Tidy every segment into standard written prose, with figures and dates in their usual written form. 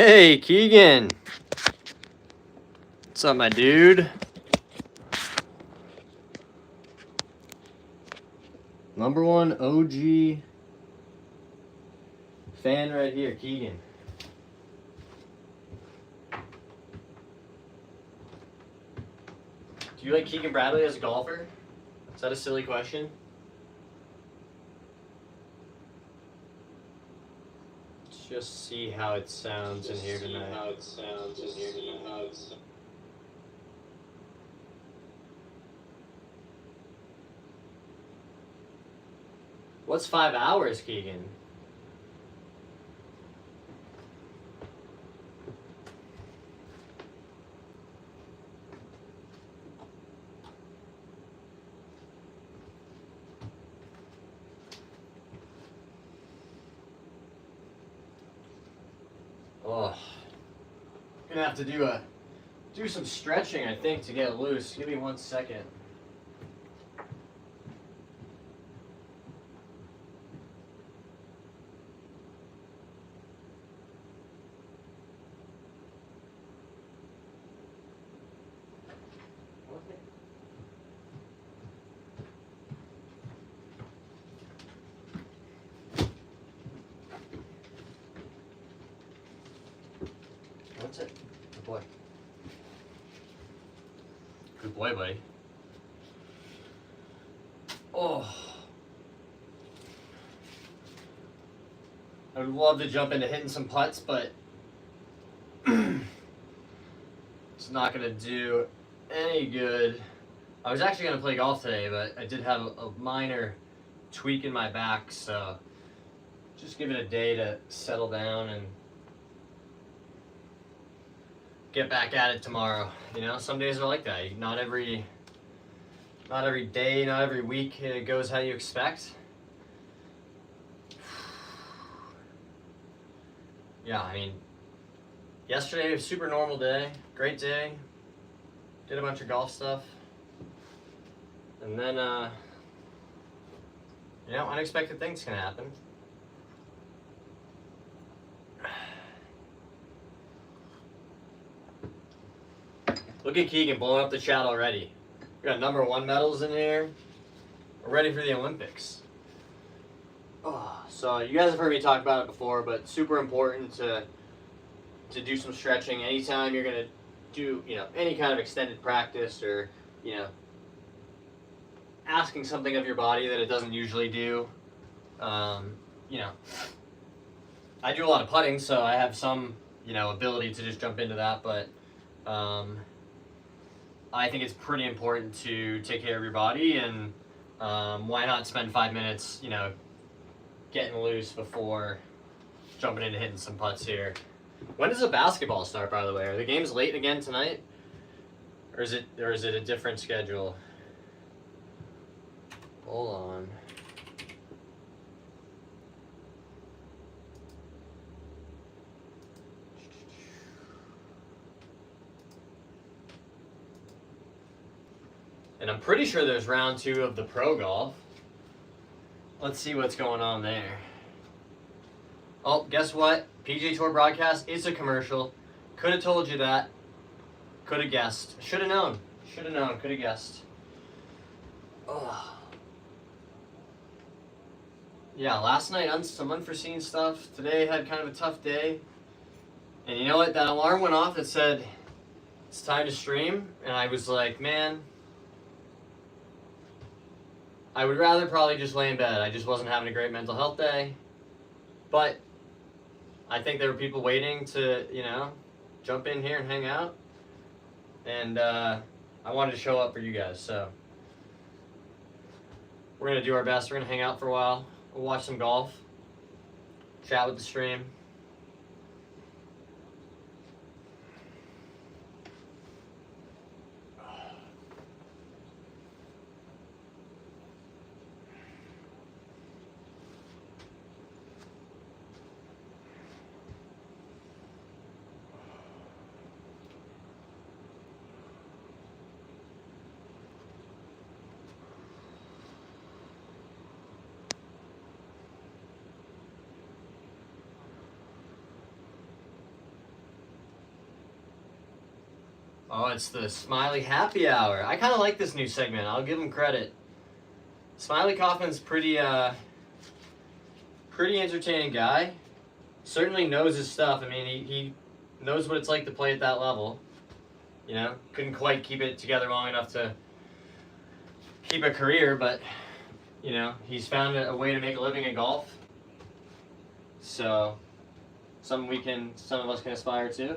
Hey, Keegan. What's up, my dude? Number one OG fan right here, Keegan. Do you like Keegan Bradley as a golfer? Is that a silly question? Let's just see how it sounds in here tonight. What's 5 hours, Keegan? Oh, gonna have to do some stretching, I think, to get loose. Give me 1 second. What's it? Good boy. Good boy, buddy. Oh. I would love to jump into hitting some putts, but it's not going to do any good. I was actually going to play golf today, but I did have a minor tweak in my back, so just give it a day to settle down and get back at it tomorrow. You know, some days are like that. Not every day, not every week it goes how you expect. Yeah, I mean, yesterday was a super normal day, great day. Did a bunch of golf stuff. And then, you know, unexpected things can happen. Look at Keegan blowing up the chat already. We got #1 medals in here. We're ready for the Olympics. Oh, so you guys have heard me talk about it before, but super important to do some stretching anytime you're gonna do, you know, any kind of extended practice or, you know, asking something of your body that it doesn't usually do. You know, I do a lot of putting, so I have some, you know, ability to just jump into that, but I think it's pretty important to take care of your body, and why not spend 5 minutes, you know, getting loose before jumping into hitting some putts here. When does the basketball start, by the way? Are the games late again tonight? Or is it a different schedule? Hold on. And I'm pretty sure there's round 2 of the Pro Golf. Let's see what's going on there. Oh, guess what? PGA Tour broadcast, it's a commercial. Could have told you that. Could have guessed. Should have known. Should have known. Could have guessed. Oh. Yeah, last night, some unforeseen stuff. Today had kind of a tough day. And you know what? That alarm went off that said, it's time to stream. And I was like, man, I would rather probably just lay in bed. I just wasn't having a great mental health day. But I think there were people waiting to, you know, jump in here and hang out. And I wanted to show up for you guys. So we're going to do our best. We're going to hang out for a while. We'll watch some golf. Chat with the stream. Oh, it's the Smiley Happy Hour. I kind of like this new segment. I'll give him credit. Smiley Kaufman's pretty entertaining guy. Certainly knows his stuff. I mean, he knows what it's like to play at that level. You know, couldn't quite keep it together long enough to keep a career, but, you know, he's found a way to make a living in golf. So, some of us can aspire to.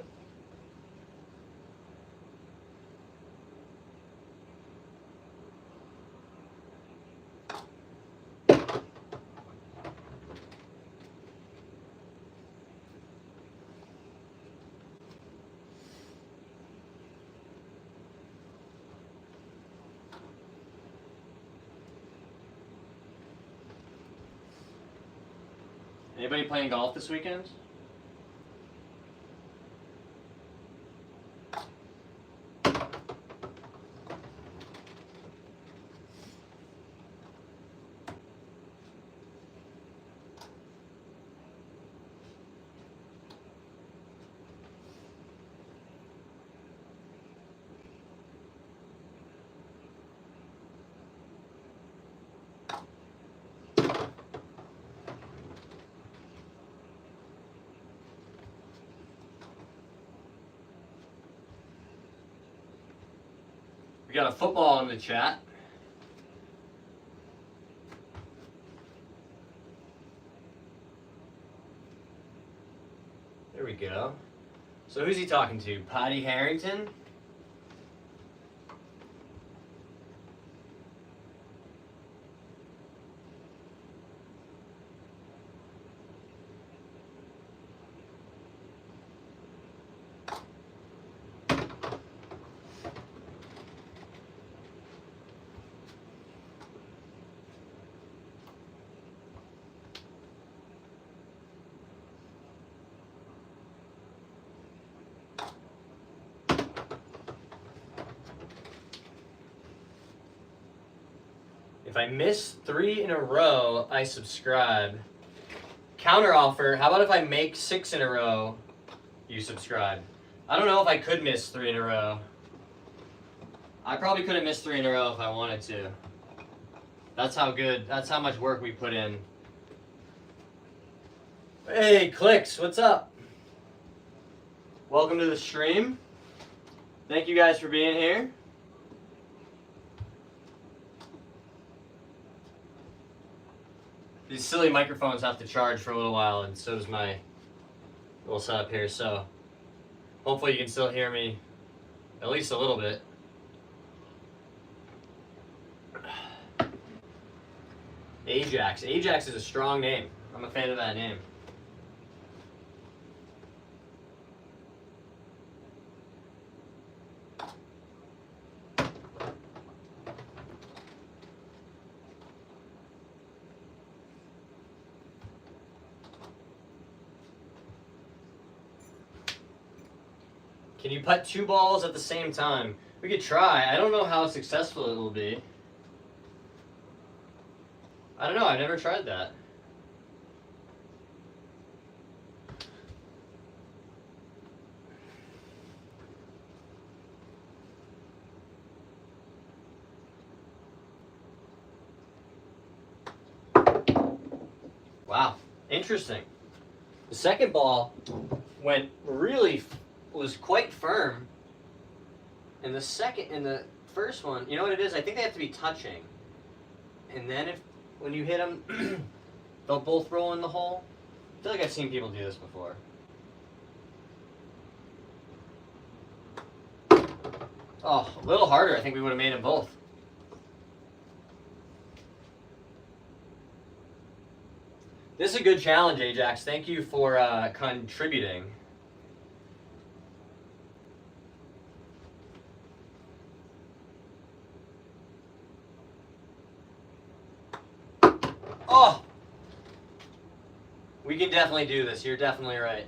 Anybody playing golf this weekend? We got a football in the chat. There we go. So who's he talking to? Patty Harrington? If I miss 3 in a row, I subscribe. Counter offer, how about if I make 6 in a row, you subscribe? I don't know if I could miss 3 in a row. I probably couldn't miss 3 in a row if I wanted to. That's how much work we put in. Hey, Clicks, what's up? Welcome to the stream. Thank you guys for being here. These silly microphones have to charge for a little while, and so does my little setup here, so hopefully you can still hear me at least a little bit. Ajax. Ajax is a strong name. I'm a fan of that name. Can you putt 2 balls at the same time? We could try. I don't know how successful it will be. I don't know. I've never tried that. Wow. Interesting. The second ball was quite firm. And the first one, you know what it is? I think they have to be touching. And then when you hit them, they'll both roll in the hole. I feel like I've seen people do this before. Oh, a little harder. I think we would have made them both. This is a good challenge, Ajax. Thank you for contributing. Oh! We can definitely do this. You're definitely right.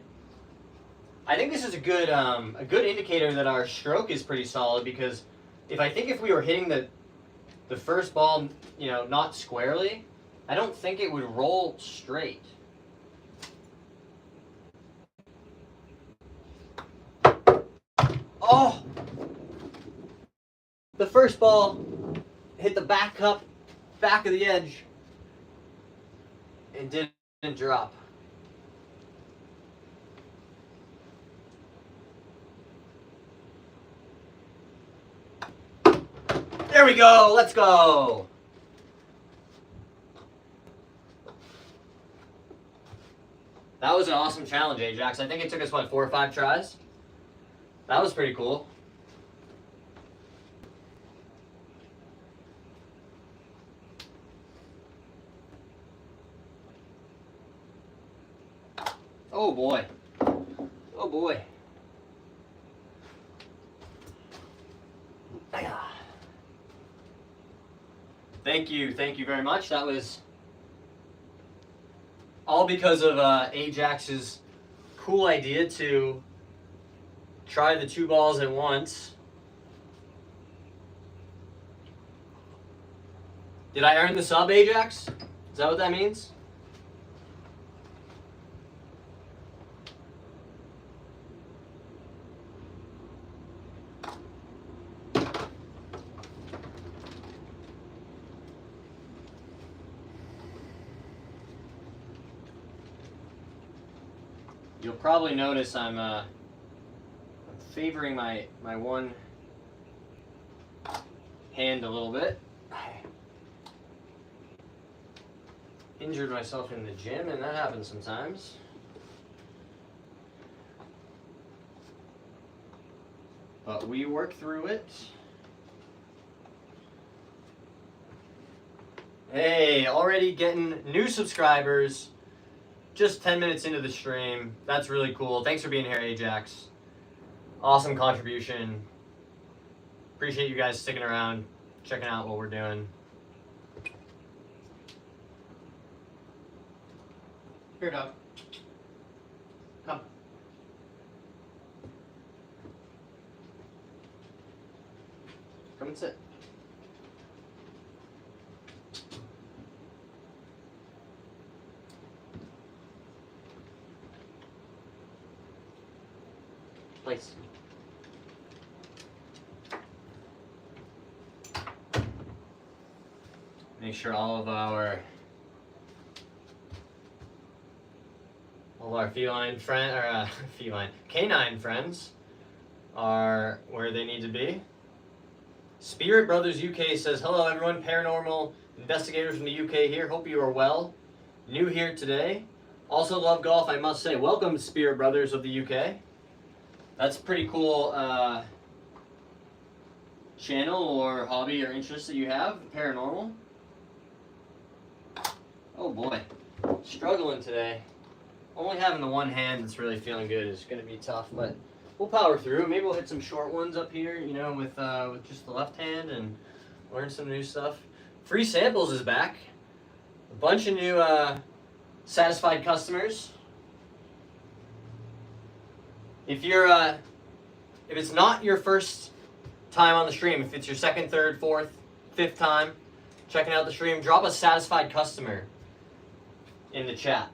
I think this is a good indicator that our stroke is pretty solid, because if we were hitting the first ball, you know, not squarely, I don't think it would roll straight. Oh! the first ball hit the back cup, back of the edge, and didn't drop. There we go, let's go. That was an awesome challenge, Ajax. I think it took us, what, 4 or 5 tries? That was pretty cool. Oh boy. Oh boy. Thank you very much. That was all because of Ajax's cool idea to try the 2 balls at once. Did I earn the sub, Ajax? Is that what that means? You'll probably notice I'm favoring my one hand a little bit. I injured myself in the gym, and that happens sometimes. But we work through it. Hey, already getting new subscribers. Just 10 minutes into the stream. That's really cool. Thanks for being here, Ajax. Awesome contribution. Appreciate you guys sticking around, checking out what we're doing. Here, dog. Come. Come and sit. Place. Make sure all of our feline friend or canine friends are where they need to be. Spirit Brothers UK says, hello everyone, paranormal investigators from the UK here. Hope you are well. New here today. Also love golf, I must say. Welcome, Spirit Brothers of the UK. That's a pretty cool channel or hobby or interest that you have, paranormal. Oh boy, struggling today. Only having the one hand that's really feeling good is going to be tough, but we'll power through. Maybe we'll hit some short ones up here, you know, with just the left hand and learn some new stuff. Free samples is back. A bunch of new satisfied customers. If you're, if it's not your first time on the stream, if it's your second, third, fourth, fifth time checking out the stream, drop a satisfied customer in the chat.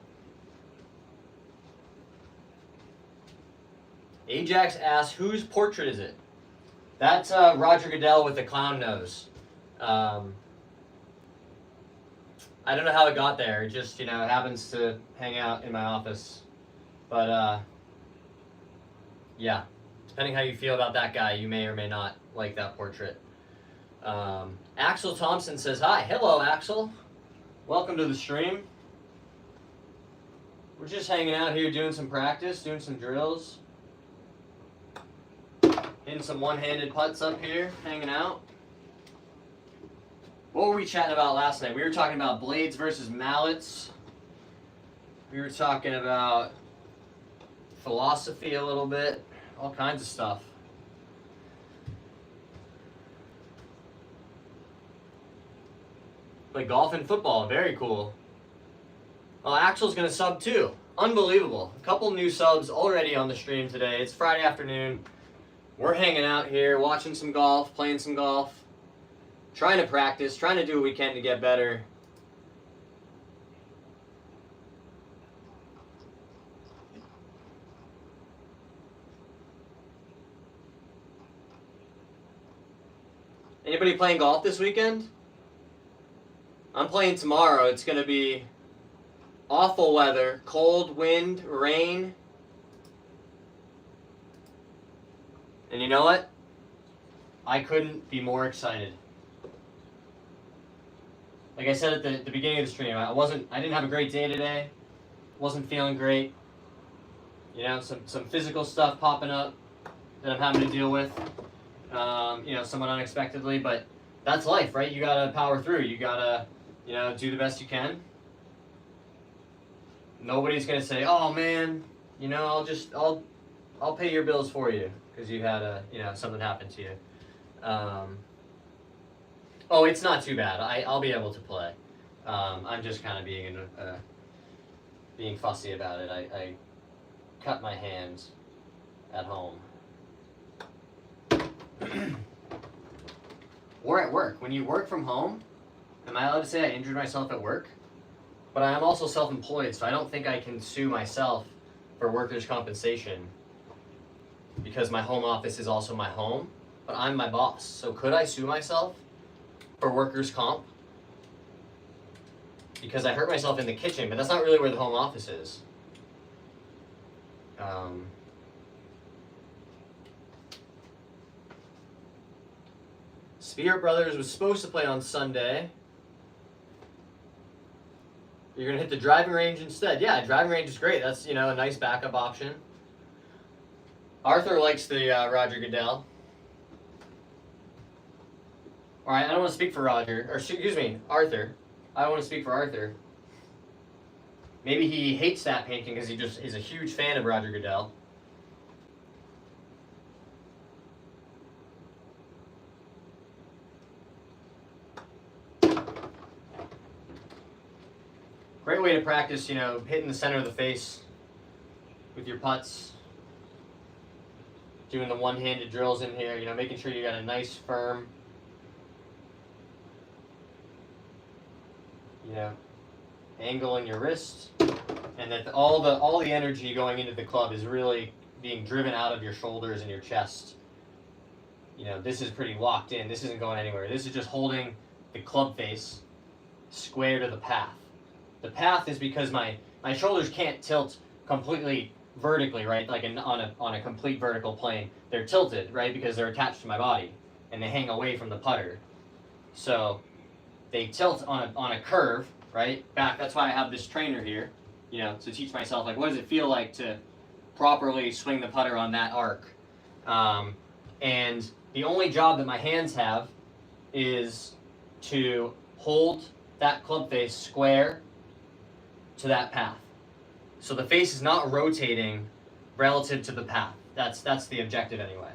Ajax asks, whose portrait is it? That's Roger Goodell with the clown nose. I don't know how it got there. It just, you know, it happens to hang out in my office. But, yeah, depending how you feel about that guy, you may or may not like that portrait. Axel Thompson says, hi. Hello, Axel. Welcome to the stream. We're just hanging out here doing some practice, doing some drills. Hitting some one-handed putts up here, hanging out. What were we chatting about last night? We were talking about blades versus mallets. We were talking about philosophy a little bit. All kinds of stuff. Play golf and football. Very cool. Oh, Axel's going to sub too. Unbelievable. A couple new subs already on the stream today. It's Friday afternoon. We're hanging out here, watching some golf, playing some golf. Trying to practice, trying to do what we can to get better. Anybody playing golf this weekend? I'm playing tomorrow. It's going to be awful weather, cold, wind, rain. And you know what? I couldn't be more excited. Like I said at the beginning of the stream, I didn't have a great day today. Wasn't feeling great. You know, some physical stuff popping up that I'm having to deal with. You know, somewhat unexpectedly, but that's life, right? You gotta power through. You gotta, you know, do the best you can. Nobody's gonna say, "Oh man, you know, I'll pay your bills for you because you had something happen to you." Oh, it's not too bad. I'll be able to play. I'm just kind of being fussy about it. I cut my hands at home. Or at work. When you work from home, am I allowed to say I injured myself at work? But I am also self-employed, so I don't think I can sue myself for workers' compensation because my home office is also my home, but I'm my boss. So could I sue myself for workers' comp? Because I hurt myself in the kitchen, but that's not really where the home office is. Spirit Brothers was supposed to play on Sunday. You're going to hit the driving range instead. Yeah, driving range is great. That's, you know, a nice backup option. Arthur likes the Roger Goodell. All right, I don't want to speak for Roger. Or, excuse me, Arthur. I don't want to speak for Arthur. Maybe he hates that painting because he just is a huge fan of Roger Goodell. Great way to practice, you know, hitting the center of the face with your putts. Doing the one-handed drills in here, you know, making sure you got a nice firm, you know, angle in your wrist, and that all the energy going into the club is really being driven out of your shoulders and your chest. You know, this is pretty locked in. This isn't going anywhere. This is just holding the club face square to the path. The path is because my shoulders can't tilt completely vertically, right? Like on a complete vertical plane. They're tilted, right? Because they're attached to my body and they hang away from the putter. So they tilt on a curve, right? Back. That's why I have this trainer here, you know, to teach myself, like, what does it feel like to properly swing the putter on that arc? And the only job that my hands have is to hold that club face square to that path. So the face is not rotating relative to the path. That's the objective anyway.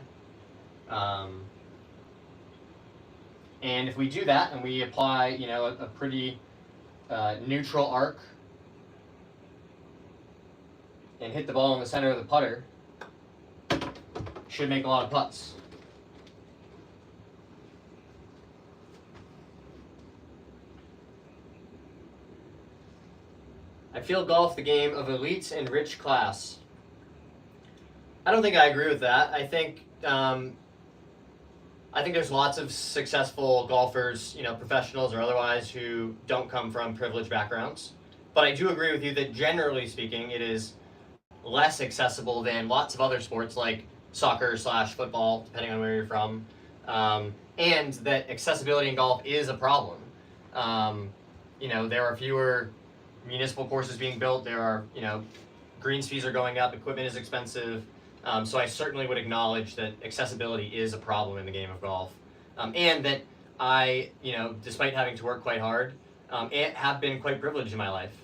And if we do that and we apply, you know, a pretty neutral arc and hit the ball in the center of the putter, should make a lot of putts. I feel golf the game of elites and rich class. I don't think I agree with that. I think there's lots of successful golfers, you know, professionals or otherwise, who don't come from privileged backgrounds. But I do agree with you that generally speaking, it is less accessible than lots of other sports like soccer/football, depending on where you're from, and that accessibility in golf is a problem. You know, there are fewer municipal courses being built. There are, you know, greens fees are going up, equipment is expensive. So I certainly would acknowledge that accessibility is a problem in the game of golf. And that I, you know, despite having to work quite hard, have been quite privileged in my life.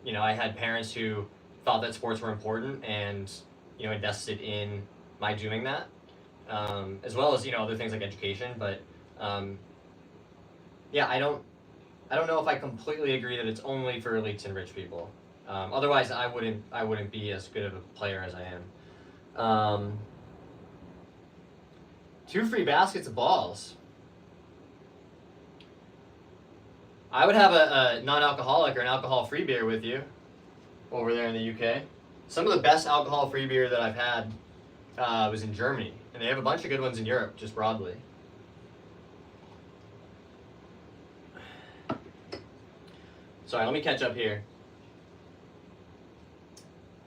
You know, I had parents who thought that sports were important and, you know, invested in my doing that, as well as, you know, other things like education. But yeah, I don't know if I completely agree that it's only for elites and rich people. Otherwise, I wouldn't be as good of a player as I am. 2 free baskets of balls. I would have a non-alcoholic or an alcohol-free beer with you over there in the UK. Some of the best alcohol-free beer that I've had was in Germany, and they have a bunch of good ones in Europe, just broadly. Sorry, let me catch up here.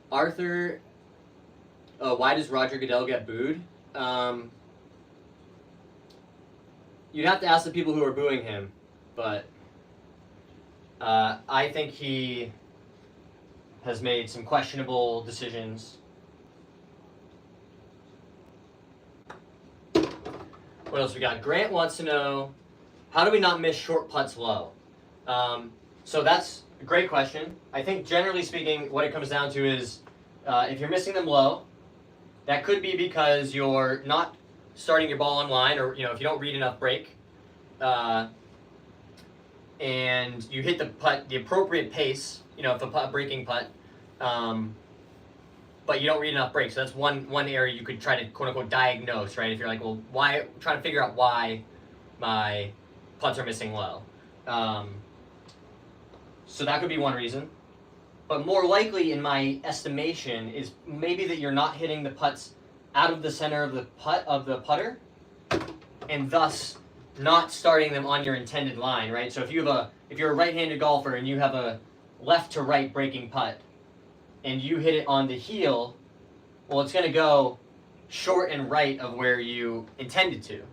Arthur, why does Roger Goodell get booed? You'd have to ask the people who are booing him, but I think he has made some questionable decisions. What else we got? Grant wants to know, how do we not miss short putts low? So that's a great question. I think generally speaking, what it comes down to is if you're missing them low, that could be because you're not starting your ball on line, or if you don't read enough break, and you hit the putt the appropriate pace, if a breaking putt, but you don't read enough break. So that's one area you could try to quote unquote diagnose, right? If you're like, well, why? Trying to figure out why my putts are missing low. So that could be one reason. But more likely, in my estimation, is maybe that you're not hitting the putts out of the center of the putter, and thus not starting them on your intended line, right? So if you're a right-handed golfer and you have a left to right breaking putt, and you hit it on the heel, well, it's going to go short and right of where you intended to.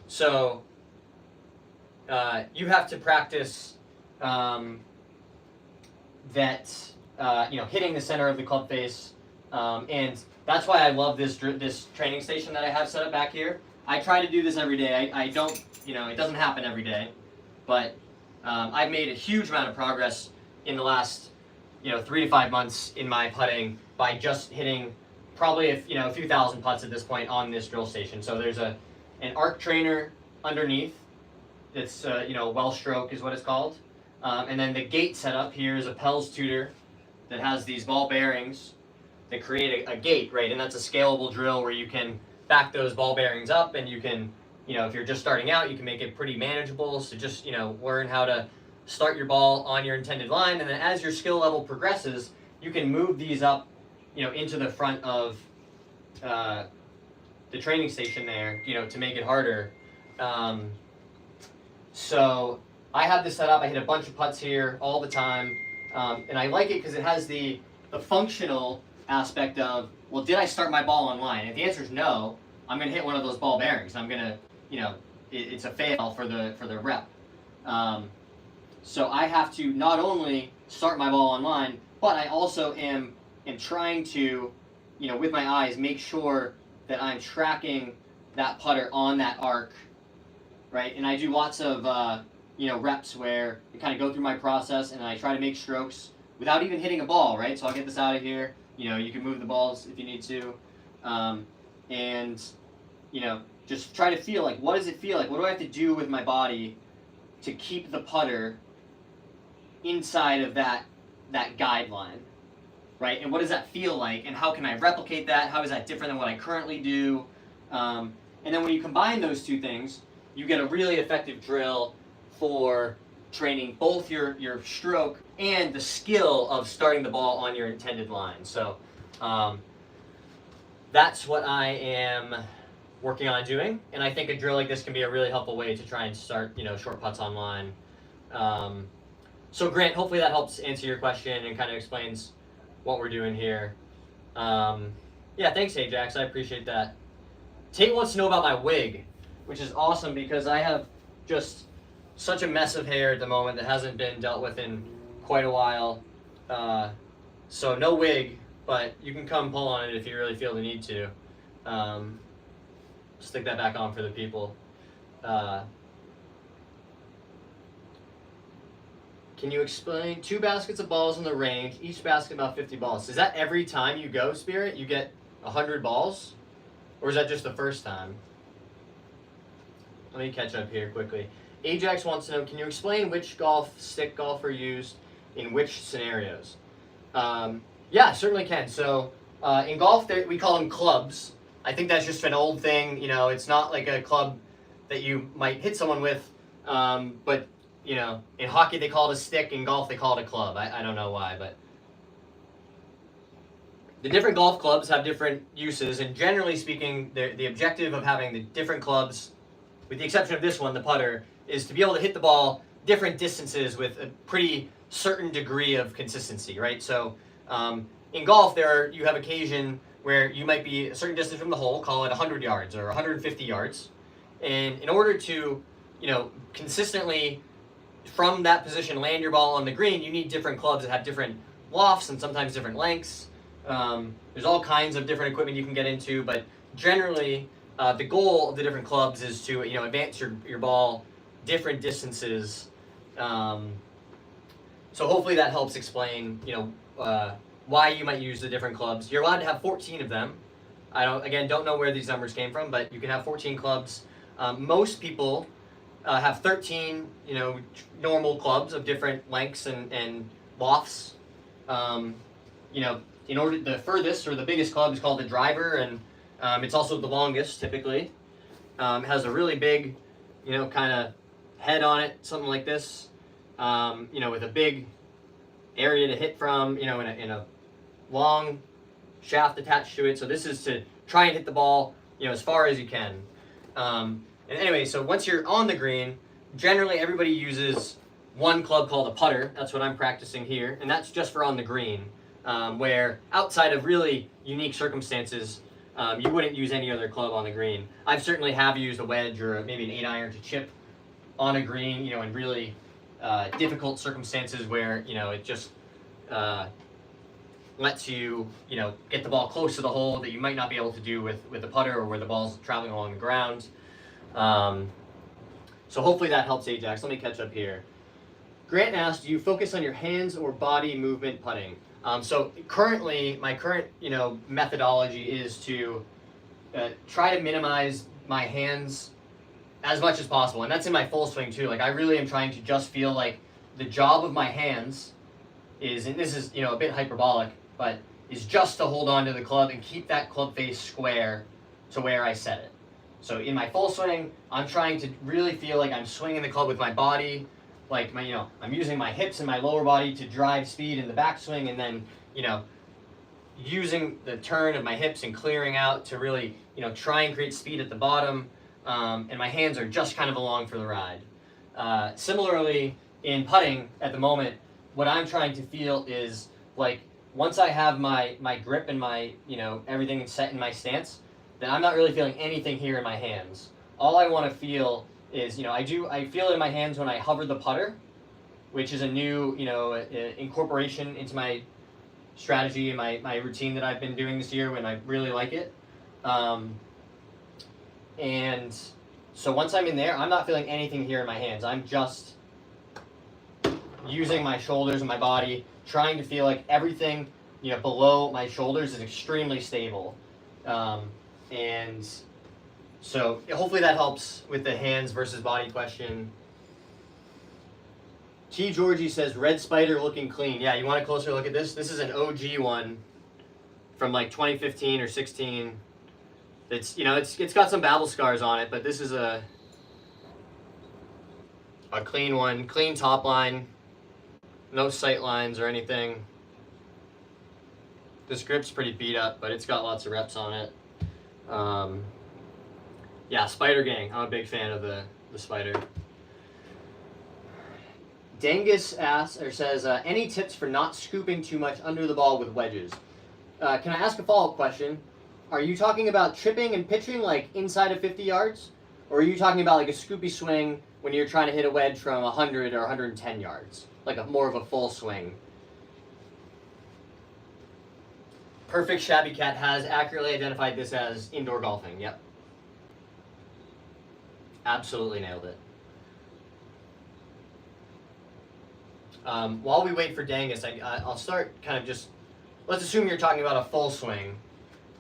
So you have to practice hitting the center of the club face, and that's why I love this training station that I have set up back here. I try to do this every day. I don't, it doesn't happen every day, but I've made a huge amount of progress in the last 3 to 5 months in my putting by just hitting probably a few thousand putts at this point on this drill station. So there's an arc trainer underneath. It's well stroke is what it's called. And then the gate setup here is a Pell's tutor that has these ball bearings that create a gate, right? And that's a scalable drill where you can back those ball bearings up, and you can, if you're just starting out, you can make it pretty manageable. So just, learn how to start your ball on your intended line, and then as your skill level progresses, you can move these up, into the front of the training station there, to make it harder. So I have this set up. I hit a bunch of putts here all the time, and I like it because it has the functional aspect of, well, did I start my ball on line? If the answer is no, I'm going to hit one of those ball bearings. I'm going to, it's a fail for the rep. So I have to not only start my ball on line, but I also am trying to, with my eyes, make sure that I'm tracking that putter on that arc, right? And I do lots of reps where I kind of go through my process and I try to make strokes without even hitting a ball, right? So I'll get this out of here. You can move the balls if you need to, and just try to feel like, what does it feel like? What do I have to do with my body to keep the putter inside of that guideline, right? And what does that feel like? And how can I replicate that? How is that different than what I currently do? And then when you combine those two things, you get a really effective drill for training both your stroke and the skill of starting the ball on your intended line. So that's what I am working on doing, and I think a drill like this can be a really helpful way to try and start short putts on line. So Grant, hopefully that helps answer your question and kind of explains what we're doing here. Yeah, thanks Ajax, I appreciate that. Tate wants to know about my wig, which is awesome because I have just such a mess of hair at the moment that hasn't been dealt with in quite a while. So no wig, but you can come pull on it if you really feel the need to. Stick that back on for the people. Can you explain 2 baskets of balls in the range, each basket about 50 balls? Is that every time you go, Spirit, you get 100 balls? Or is that just the first time? Let me catch up here quickly. Ajax wants to know, can you explain which stick golfer used in which scenarios? Yeah, I certainly can. So in golf, we call them clubs. I think that's just an old thing. It's not like a club that you might hit someone with. But, in hockey they call it a stick. In golf they call it a club. I don't know why, but the different golf clubs have different uses. And generally speaking, the objective of having the different clubs, with the exception of this one, the putter, is to be able to hit the ball different distances with a pretty certain degree of consistency, right? So in golf, you have occasion where you might be a certain distance from the hole, call it 100 yards or 150 yards, and in order to, consistently from that position land your ball on the green, you need different clubs that have different lofts and sometimes different lengths. There's all kinds of different equipment you can get into, but generally the goal of the different clubs is to advance your ball different distances. So hopefully that helps explain why you might use the different clubs. You're allowed to have 14 of them. I don't know where these numbers came from, but you can have 14 clubs. Most people have 13 normal clubs of different lengths and lofts. The furthest or the biggest club is called the driver, and it's also the longest typically. It has a really big kind of head on it, something like this, with a big area to hit from, in a long shaft attached to it. So this is to try and hit the ball, as far as you can. And anyway, so once you're on the green, generally everybody uses one club called a putter. That's what I'm practicing here, and that's just for on the green, where outside of really unique circumstances, you wouldn't use any other club on the green. I certainly have used a wedge or maybe an 8-iron to chip on a green, in really difficult circumstances where it just lets you get the ball close to the hole that you might not be able to do with a putter, or where the ball's traveling along the ground. So hopefully that helps, Ajax. Let me catch up here. Grant asked, do you focus on your hands or body movement putting? So currently, my current methodology is to try to minimize my hands as much as possible, and that's in my full swing too. Like, I really am trying to just feel like the job of my hands is, and this is a bit hyperbolic, but is just to hold on to the club and keep that club face square to where I set it. So in my full swing, I'm trying to really feel like I'm swinging the club with my body, like I'm using my hips and my lower body to drive speed in the backswing, and then using the turn of my hips and clearing out to really try and create speed at the bottom. And my hands are just kind of along for the ride. Similarly, in putting at the moment, what I'm trying to feel is like once I have my grip and my everything set in my stance, then I'm not really feeling anything here in my hands. All I want to feel is I feel it in my hands when I hover the putter, which is a new incorporation into my strategy and my routine that I've been doing this year, when I really like it. And so once I'm in there, I'm not feeling anything here in my hands. I'm just using my shoulders and my body, trying to feel like everything below my shoulders is extremely stable. And so hopefully that helps with the hands versus body question. T. Georgie says, red spider looking clean. Yeah, you want a closer look at this? This is an OG one from like 2015 or 16. It's it's got some babble scars on it, but this is a clean one, clean top line, no sight lines or anything. This grip's pretty beat up, but it's got lots of reps on it. Yeah, Spider Gang. I'm a big fan of the Spider. Dangus asks or says, any tips for not scooping too much under the ball with wedges? Can I ask a follow-up question? Are you talking about chipping and pitching like inside of 50 yards? Or are you talking about like a scoopy swing when you're trying to hit a wedge from 100 or 110 yards? Like more of a full swing? Perfect Shabby Cat has accurately identified this as indoor golfing. Yep. Absolutely nailed it. While we wait for Dangus, I'll start kind of just, let's assume you're talking about a full swing,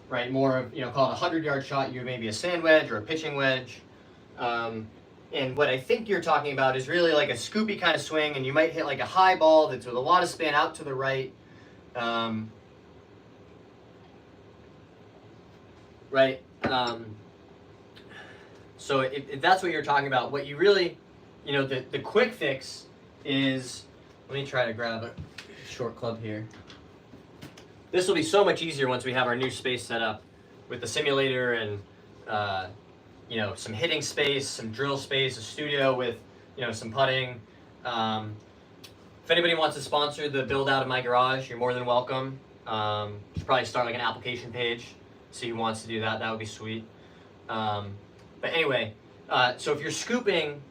right? More of, call it a 100-yard shot. You maybe a sand wedge or a pitching wedge. And what I think you're talking about is really like a scoopy kind of swing, and you might hit like a high ball that's with a lot of spin out to the right. Right? So if that's what you're talking about, what you really, the quick fix is, let me try to grab a short club here. This will be so much easier once we have our new space set up with the simulator and, some hitting space, some drill space, a studio with, some putting. If anybody wants to sponsor the build out of my garage, you're more than welcome. Should probably start like an application page. See who wants to do that. That would be sweet. But anyway, so if you're scooping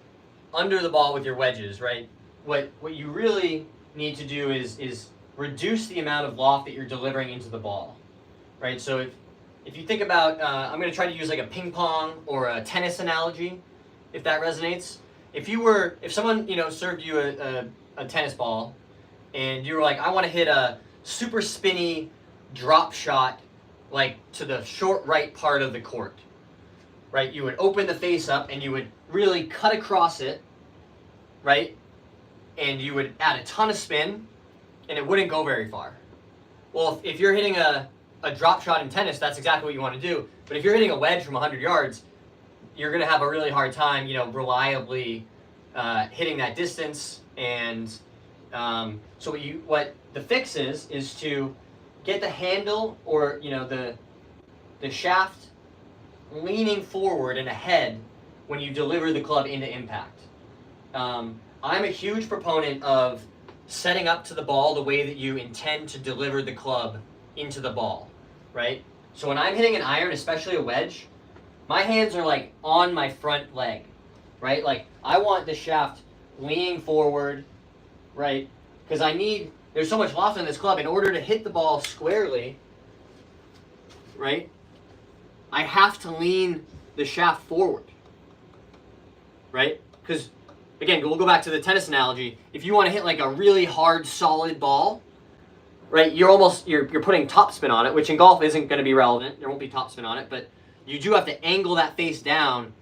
under the ball with your wedges, right? What you really need to do is reduce the amount of loft that you're delivering into the ball, right? So if you think about, I'm going to try to use like a ping pong or a tennis analogy, if that resonates. If someone served you a tennis ball, and you were like, I want to hit a super spinny drop shot, like to the short right part of the court, right? You would open the face up and you would really cut across it, right? And you would add a ton of spin, and it wouldn't go very far. Well, if you're hitting a drop shot in tennis, that's exactly what you want to do. But if you're hitting a wedge from 100 yards, you're going to have a really hard time, reliably hitting that distance. And so what the fix is to get the handle or the shaft leaning forward and ahead when you deliver the club into impact. I'm a huge proponent of setting up to the ball the way that you intend to deliver the club into the ball, right? So when I'm hitting an iron, especially a wedge, my hands are like on my front leg, right? Like I want the shaft leaning forward, right? Because there's so much loft in this club. In order to hit the ball squarely, right, I have to lean the shaft forward, right? Because again, we'll go back to the tennis analogy. If you want to hit like a really hard, solid ball, right, you're putting topspin on it, which in golf isn't going to be relevant. There won't be topspin on it, but you do have to angle that face down,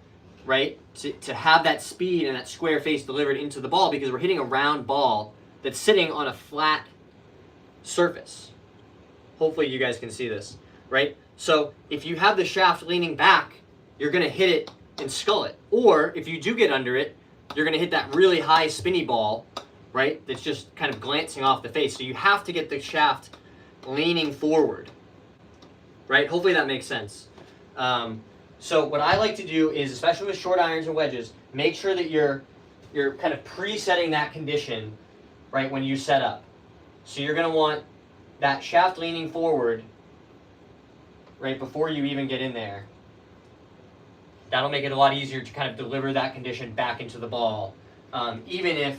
right, to have that speed and that square face delivered into the ball, because we're hitting a round ball that's sitting on a flat surface. Hopefully you guys can see this, right? So if you have the shaft leaning back, you're going to hit it and scull it. Or if you do get under it, you're going to hit that really high spinny ball, right, that's just kind of glancing off the face. So you have to get the shaft leaning forward, right? Hopefully that makes sense. So what I like to do is, especially with short irons and wedges, make sure that you're kind of pre-setting that condition, right, when you set up. So you're going to want that shaft leaning forward right before you even get in there. That'll make it a lot easier to kind of deliver that condition back into the ball. Even if,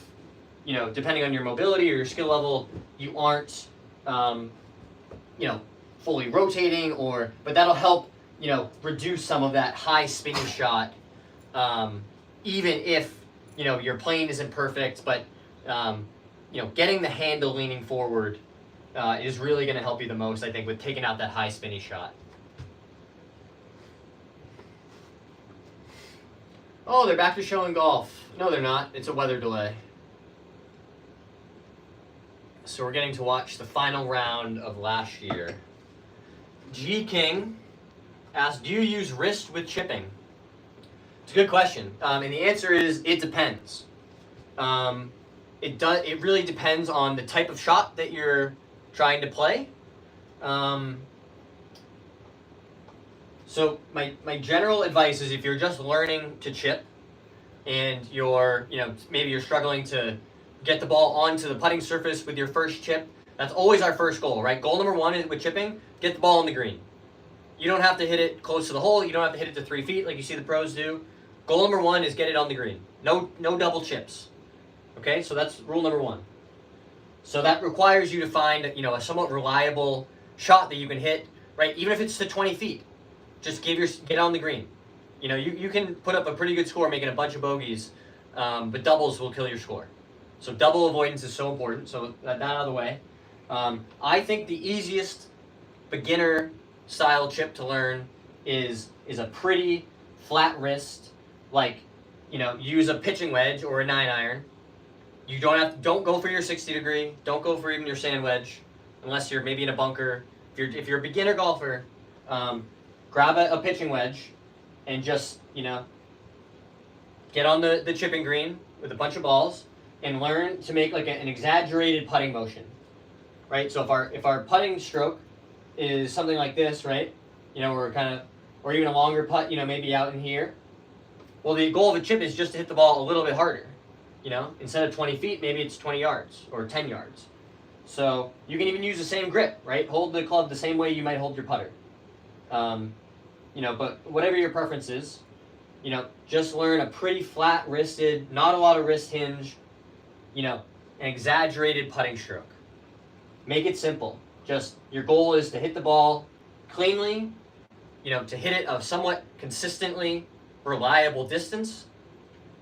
depending on your mobility or your skill level, you aren't, fully rotating, but that'll help, reduce some of that high spinning shot, even if, your plane isn't perfect, but, getting the handle leaning forward is really going to help you the most, I think, with taking out that high spinny shot. Oh, they're back to showing golf. No, they're not. It's a weather delay. So we're getting to watch the final round of last year. G King asked, do you use wrist with chipping? It's a good question. And the answer is, it depends. It really depends on the type of shot that you're trying to play. So my general advice is, if you're just learning to chip and maybe you're struggling to get the ball onto the putting surface with your first chip, that's always our first goal, right? Goal number one is with chipping, get the ball on the green. You don't have to hit it close to the hole. You don't have to hit it to 3 feet like you see the pros do. Goal number one is get it on the green. No double chips. Okay, so that's rule number one. So that requires you to find, a somewhat reliable shot that you can hit, right? Even if it's to 20 feet. Just get on the green. You can put up a pretty good score making a bunch of bogeys, but doubles will kill your score. So double avoidance is so important. So that out of the way. I think the easiest beginner style chip to learn is a pretty flat wrist, like use a pitching wedge or a 9-iron. You don't go for your 60 degree. Don't go for even your sand wedge, unless you're maybe in a bunker. If you're a beginner golfer. Grab a pitching wedge and just, get on the chipping green with a bunch of balls and learn to make like an exaggerated putting motion, right? So if our putting stroke is something like this, right? Or even a longer putt, maybe out in here. Well, the goal of a chip is just to hit the ball a little bit harder. You know, instead of 20 feet, maybe it's 20 yards or 10 yards. So you can even use the same grip, right? Hold the club the same way you might hold your putter. You know, but whatever your preference is, you know, just learn a pretty flat-wristed, not a lot of wrist hinge, you know, an exaggerated putting stroke. Make it simple. Just your goal is to hit the ball cleanly, you know, to hit it a somewhat consistently reliable distance,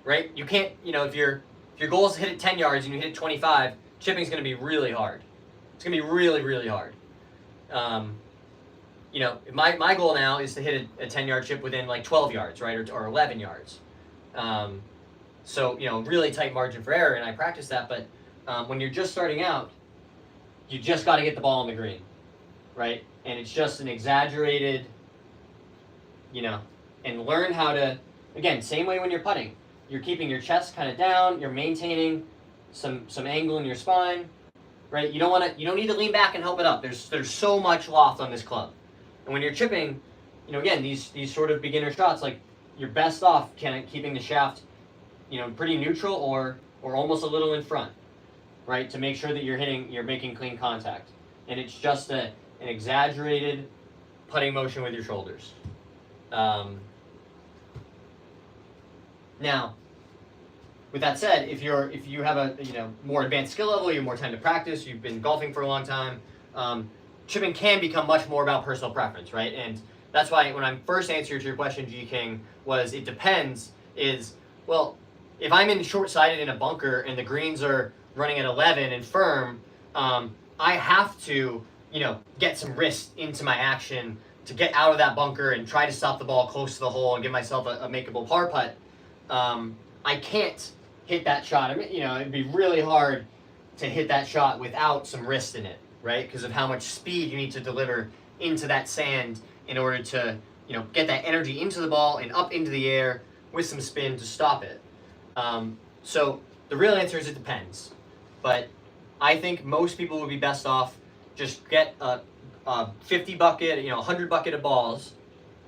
right? You can't, you know, if your goal is to hit it 10 yards and you hit it 25, chipping's going to be really hard. It's going to be really, really hard. You know, my goal now is to hit a 10-yard chip within like 12 yards, right, or 11 yards. So, you know, really tight margin for error, and I practice that. But when you're just starting out, you just got to get the ball on the green, right? And it's just an exaggerated, you know, and learn how to, again, same way when you're putting. You're keeping your chest kind of down. You're maintaining some angle in your spine, right? You don't need to lean back and help it up. There's so much loft on this club. And when you're chipping, you know, again, these sort of beginner shots, like, you're best off kind of keeping the shaft, you know, pretty neutral or almost a little in front, right, to make sure that you're making clean contact. And it's just an exaggerated putting motion with your shoulders. Now, with that said, if you have a, you know, more advanced skill level, you have more time to practice, you've been golfing for a long time, chipping can become much more about personal preference, right? And that's why when I first answered your question, G King, was it depends, is, well, if I'm in short-sided in a bunker and the greens are running at 11 and firm, I have to, you know, get some wrist into my action to get out of that bunker and try to stop the ball close to the hole and give myself a makeable par putt. I can't hit that shot. I mean, you know, it'd be really hard to hit that shot without some wrist in it, right? Because of how much speed you need to deliver into that sand in order to, you know, get that energy into the ball and up into the air with some spin to stop it. So the real answer is it depends. But I think most people would be best off just get a 50 bucket, you know, 100 bucket of balls,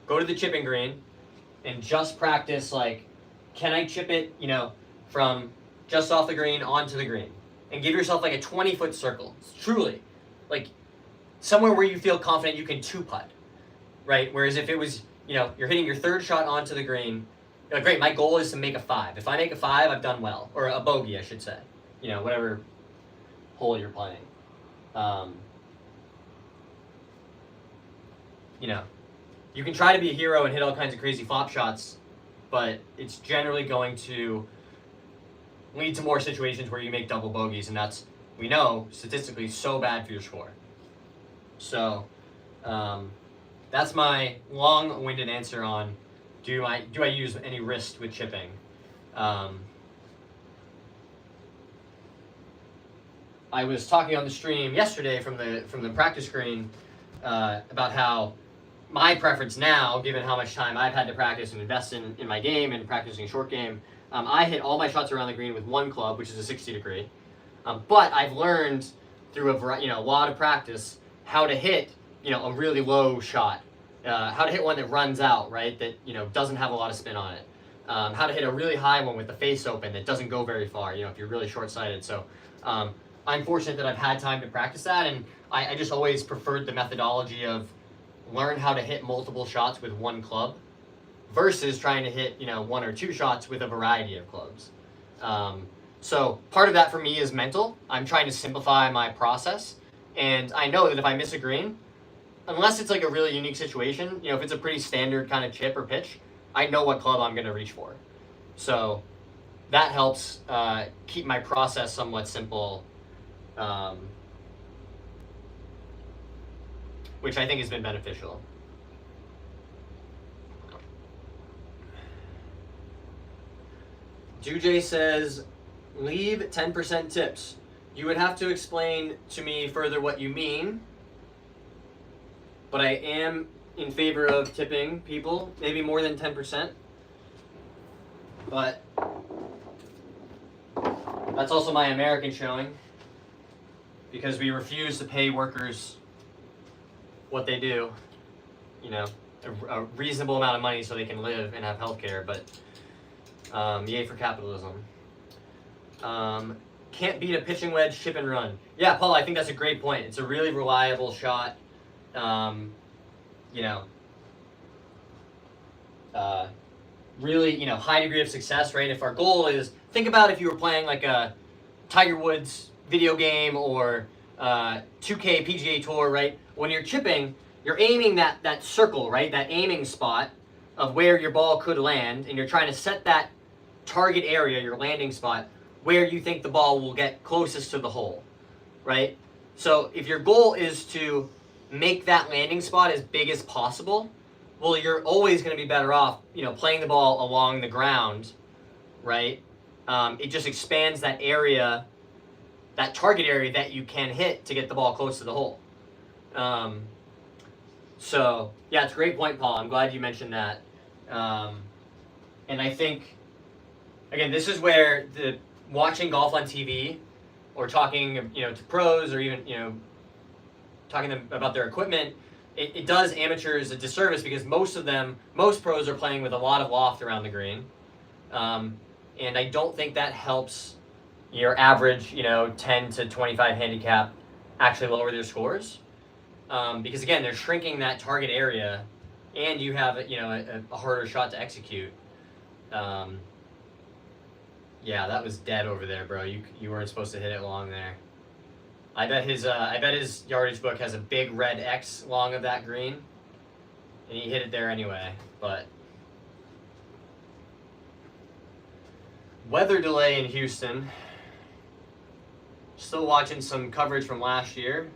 go to the chipping green, and just practice, like, can I chip it, you know, from just off the green onto the green? And give yourself like a 20-foot circle. Truly. Like, somewhere where you feel confident you can two-putt, right? Whereas if it was, you know, you're hitting your third shot onto the green, you're like, great, my goal is to make a 5. If I make a 5, I've done well. Or a bogey, I should say. You know, whatever hole you're playing. You know, you can try to be a hero and hit all kinds of crazy flop shots, but it's generally going to lead to more situations where you make double bogeys, and that's, we know, statistically so bad for your score. So, that's my long-winded answer on do I use any wrist with chipping. I was talking on the stream yesterday from the practice screen about how my preference now, given how much time I've had to practice and invest in my game and practicing short game, I hit all my shots around the green with one club, which is a 60 degree. But I've learned through a lot of practice how to hit, you know, a really low shot, how to hit one that runs out, right? That, you know, doesn't have a lot of spin on it. How to hit a really high one with the face open that doesn't go very far, you know, if you're really short-sighted. So I'm fortunate that I've had time to practice that, and I just always preferred the methodology of learn how to hit multiple shots with one club versus trying to hit, you know, 1 or 2 shots with a variety of clubs. So part of that for me is mental. I'm trying to simplify my process, and I know that if I miss a green, unless it's like a really unique situation, you know, if it's a pretty standard kind of chip or pitch, I know what club I'm going to reach for. So that helps keep my process somewhat simple, which I think has been beneficial. Jujay says, leave 10% tips. You would have to explain to me further what you mean, but I am in favor of tipping people, maybe more than 10%. But that's also my American showing, because we refuse to pay workers what they do, you know, a reasonable amount of money so they can live and have health care, but yay for capitalism. Can't beat a pitching wedge, chip and run. Yeah, Paul, I think that's a great point. It's a really reliable shot. You know, really, you know, high degree of success, right? If our goal is, think about if you were playing like a Tiger Woods video game or 2K PGA Tour, right? When you're chipping, you're aiming that circle, right? That aiming spot of where your ball could land, and you're trying to set that target area, your landing spot, where you think the ball will get closest to the hole, right? So if your goal is to make that landing spot as big as possible, well, you're always going to be better off, you know, playing the ball along the ground, right? It just expands that area, that target area that you can hit to get the ball close to the hole. So, yeah, it's a great point, Paul. I'm glad you mentioned that. And I think, again, this is where watching golf on TV or talking, you know, to pros or even, you know, talking to them about their equipment, it does amateurs a disservice because most pros are playing with a lot of loft around the green. And I don't think that helps your average, you know, 10 to 25 handicap actually lower their scores. Because again, they're shrinking that target area and you have, you know, a harder shot to execute. Yeah, that was dead over there, bro. You weren't supposed to hit it long there. I bet his yardage book has a big red X long of that green, and he hit it there anyway. But weather delay in Houston. Still watching some coverage from last year.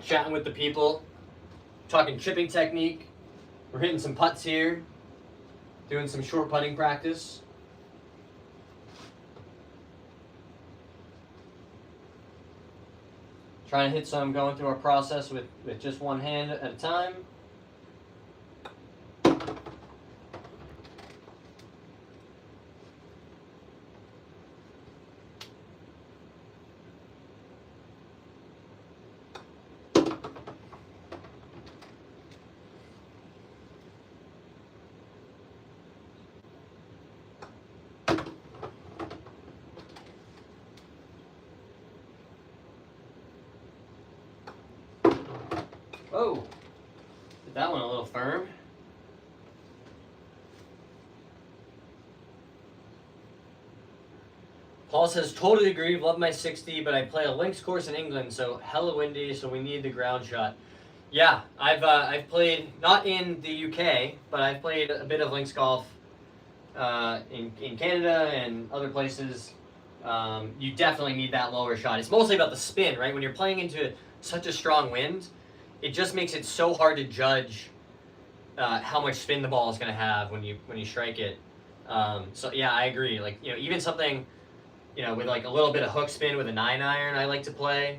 Chatting with the people, talking chipping technique. We're hitting some putts here. Doing some short putting practice. Trying to hit some, going through our process with just one hand at a time. Oh, did that one a little firm. Paul says, totally agree, love my 60, but I play a links course in England, so hella windy, so we need the ground shot. Yeah, I've played, not in the UK, but I've played a bit of links golf in Canada and other places. You definitely need that lower shot. It's mostly about the spin, right? When you're playing into such a strong wind, it just makes it so hard to judge how much spin the ball is going to have when you strike it. So yeah, I agree. Like, you know, even something, you know, with like a little bit of hook spin with a 9-iron, I like to play.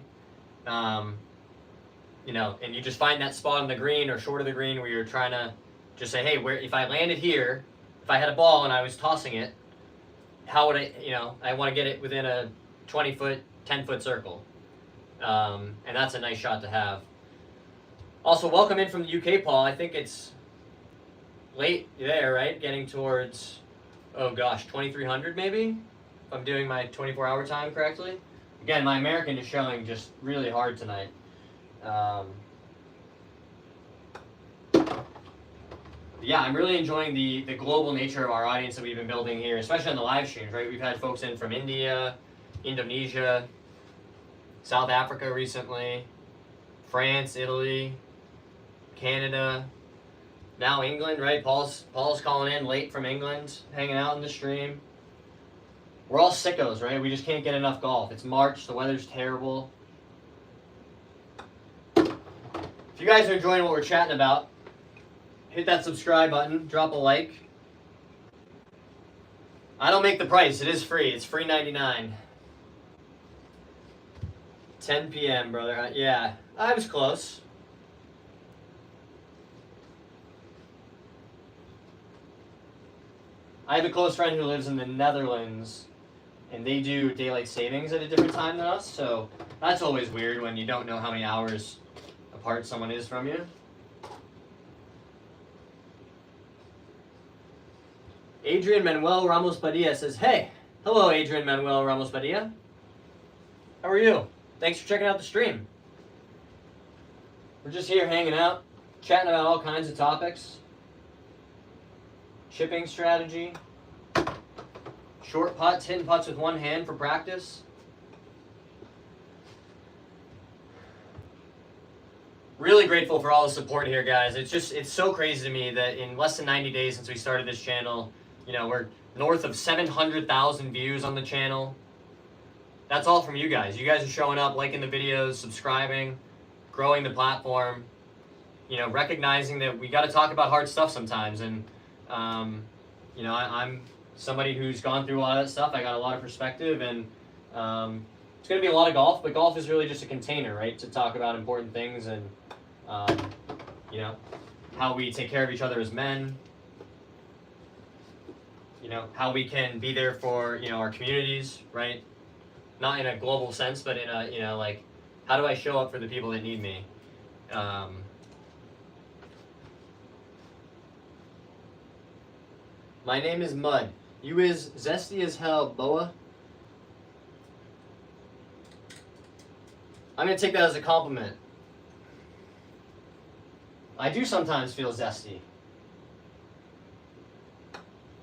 You know, and you just find that spot on the green or short of the green where you're trying to just say, hey, where if I landed here, if I had a ball and I was tossing it, how would I, you know, I want to get it within a 20-foot, 10-foot circle. And that's a nice shot to have. Also, welcome in from the UK, Paul. I think it's late there, right? Getting towards, oh gosh, 2300 maybe? If I'm doing my 24-hour time correctly. Again, my American is showing just really hard tonight. Yeah, I'm really enjoying the global nature of our audience that we've been building here, especially on the live streams, right? We've had folks in from India, Indonesia, South Africa recently, France, Italy, Canada, now England, right? Paul's calling in late from England, hanging out in the stream. We're all sickos, right? We just can't get enough golf. It's March, the weather's terrible. If you guys are enjoying what we're chatting about, hit that subscribe button, drop a like. I don't make the price, it is free. It's free 99. 10 p.m., brother. Yeah, I was close. I have a close friend who lives in the Netherlands, and they do daylight savings at a different time than us, so that's always weird when you don't know how many hours apart someone is from you. Adrian Manuel Ramos Padilla says, hey, hello Adrian Manuel Ramos Padilla. How are you? Thanks for checking out the stream. We're just here hanging out, chatting about all kinds of topics. Chipping strategy. Short putts, hitting putts with one hand for practice. Really grateful for all the support here, guys. It's so crazy to me that in less than 90 days since we started this channel, we're north of 700,000 views on the channel. That's all from you guys. You guys are showing up, liking the videos, subscribing, growing the platform, recognizing that we got to talk about hard stuff sometimes. And, I'm somebody who's gone through a lot of that stuff. I got a lot of perspective, and it's going to be a lot of golf, but golf is really just a container, right, to talk about important things and, how we take care of each other as men, how we can be there for, our communities, right? Not in a global sense, but in a, like, how do I show up for the people that need me? My name is Mud. You is zesty as hell, Boa. I'm going to take that as a compliment. I do sometimes feel zesty.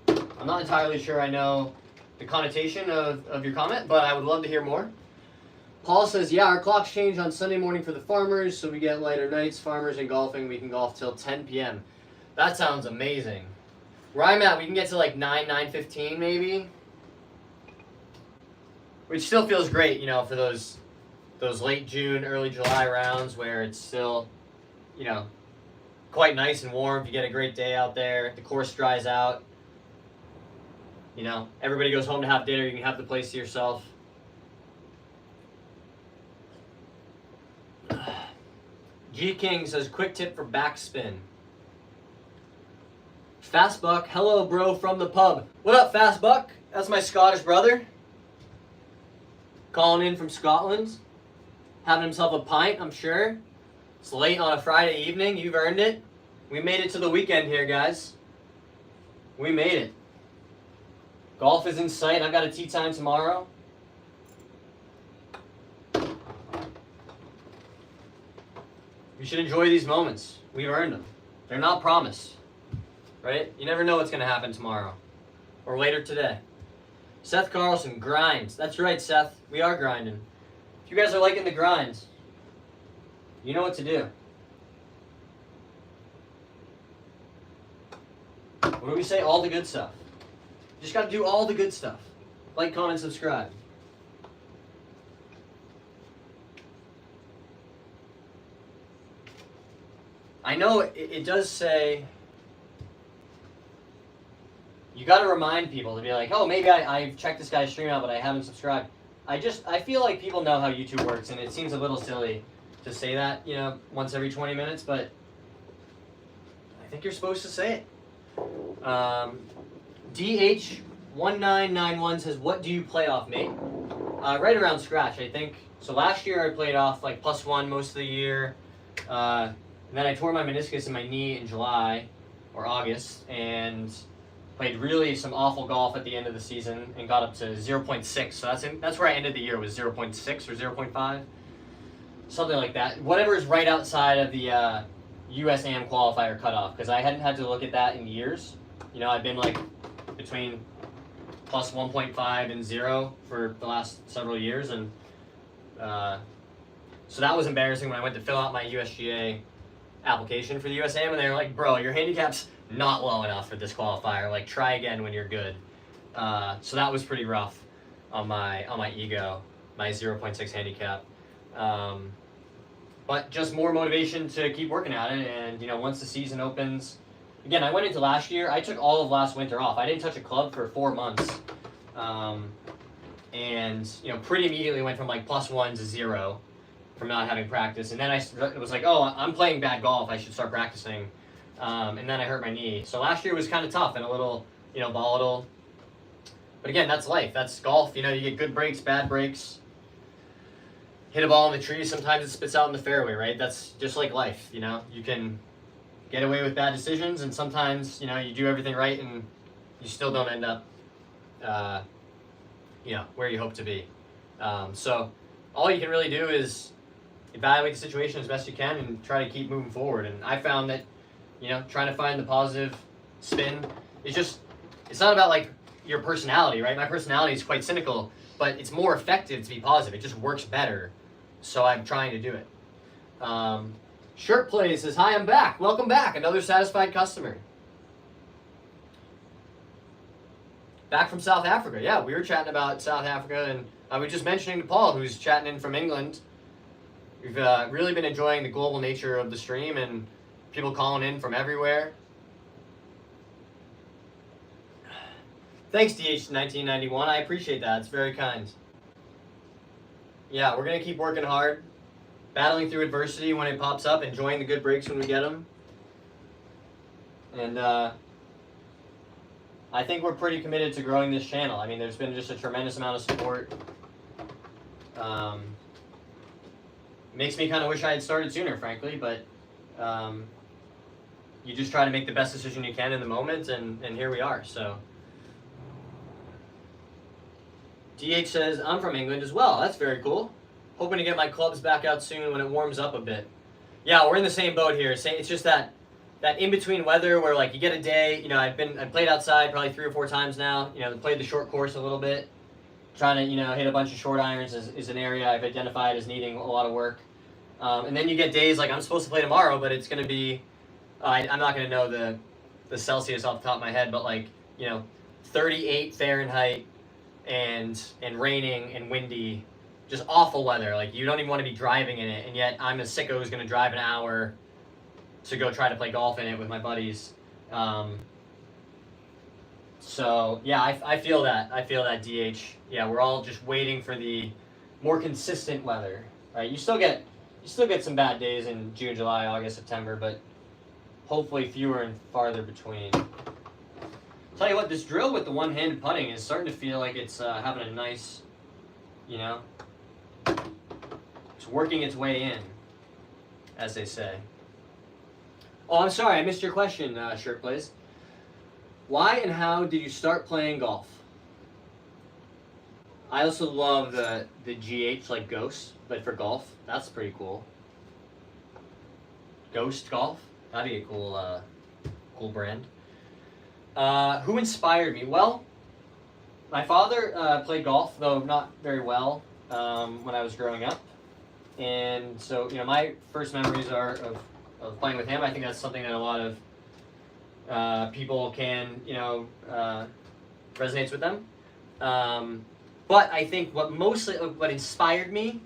I'm not entirely sure I know the connotation of your comment, but I would love to hear more. Paul says, yeah, our clocks change on Sunday morning for the farmers, so we get lighter nights. Farmers and golfing, we can golf till 10 p.m. That sounds amazing. Where I'm at, we can get to like 9:15 maybe. Which still feels great, for those late June, early July rounds where it's still, quite nice and warm. You get a great day out there. The course dries out. Everybody goes home to have dinner. You can have the place to yourself. G King says, quick tip for backspin. Fast Buck, hello bro from the pub. What up, Fast Buck? That's my Scottish brother. Calling in from Scotland. Having himself a pint, I'm sure. It's late on a Friday evening. You've earned it. We made it to the weekend here, guys. We made it. Golf is in sight. I've got a tee time tomorrow. You should enjoy these moments. We've earned them. They're not promised. Right? You never know what's going to happen tomorrow. Or later today. Seth Carlson, grinds. That's right, Seth. We are grinding. If you guys are liking the grinds, you know what to do. What do we say? All the good stuff. You just got to do all the good stuff. Like, comment, subscribe. I know it does say you got to remind people to be like, oh, maybe I've checked this guy's stream out, but I haven't subscribed. I feel like people know how YouTube works, and it seems a little silly to say that, once every 20 minutes, but I think you're supposed to say it. DH1991 says, what do you play off, mate? Right around scratch, I think. So last year I played off like +1 most of the year. And then I tore my meniscus in my knee in July or August and played really some awful golf at the end of the season and got up to 0.6. So that's where I ended the year, was 0.6 or 0.5. Something like that. Whatever is right outside of the USAM qualifier cutoff, because I hadn't had to look at that in years. I've been like between +1.5 and 0 for the last several years, and so that was embarrassing when I went to fill out my USGA application for the USAM, and they were like, bro, your handicap's not low enough for this qualifier, like try again when you're good. So that was pretty rough on my ego, my 0.6 handicap. But just more motivation to keep working at it, and once the season opens, again, I went into last year, I took all of last winter off. I didn't touch a club for 4 months. And pretty immediately went from like +1 to 0 from not having practice. And then it was like, oh, I'm playing bad golf, I should start practicing. And then I hurt my knee. So last year was kind of tough and a little, volatile. But again, that's life. That's golf. You get good breaks, bad breaks. Hit a ball in the tree. Sometimes it spits out in the fairway, right? That's just like life. You can get away with bad decisions, and sometimes, you do everything right and you still don't end up, where you hope to be. So all you can really do is evaluate the situation as best you can and try to keep moving forward. And I found that, trying to find the positive spin it's not about like your personality, right? My personality is quite cynical, but it's more effective to be positive. It just works better. So I'm trying to do it. Shirt Play says, hi, I'm back. Welcome back. Another satisfied customer. Back from South Africa. Yeah, we were chatting about South Africa, and I was just mentioning to Paul, who's chatting in from England. We've really been enjoying the global nature of the stream and people calling in from everywhere. Thanks, DH1991. I appreciate that. It's very kind. Yeah, we're going to keep working hard, battling through adversity when it pops up, enjoying the good breaks when we get them. And I think we're pretty committed to growing this channel. I mean, there's been just a tremendous amount of support. Makes me kind of wish I had started sooner, frankly, but you just try to make the best decision you can in the moment, and here we are. So DH says, I'm from England as well. That's very cool. Hoping to get my clubs back out soon when it warms up a bit. Yeah, we're in the same boat here. It's just that in-between weather where, like, you get a day, I played outside probably 3 or 4 times now, played the short course a little bit. Trying to, hit a bunch of short irons is an area I've identified as needing a lot of work. And then you get days like I'm supposed to play tomorrow, but it's going to be, I'm not going to know the Celsius off the top of my head, but 38 Fahrenheit and raining and windy, just awful weather. Like, you don't even want to be driving in it, and yet I'm a sicko who's going to drive an hour to go try to play golf in it with my buddies. So yeah, I feel that. I feel that, DH. Yeah, we're all just waiting for the more consistent weather, right? You still get some bad days in June, July, August, September, but hopefully fewer and farther between. Tell you what, this drill with the one-handed putting is starting to feel like it's having a nice, it's working its way in, as they say. Oh, I'm sorry, I missed your question, Shirt Plays. Why and how did you start playing golf? I also love the GH, like Ghost, but for golf. That's pretty cool. Ghost Golf? That'd be a cool brand. Who inspired me? Well, my father played golf, though not very well, when I was growing up. And so, my first memories are of playing with him. I think that's something that a lot of people can, resonates with them. But I think what inspired me,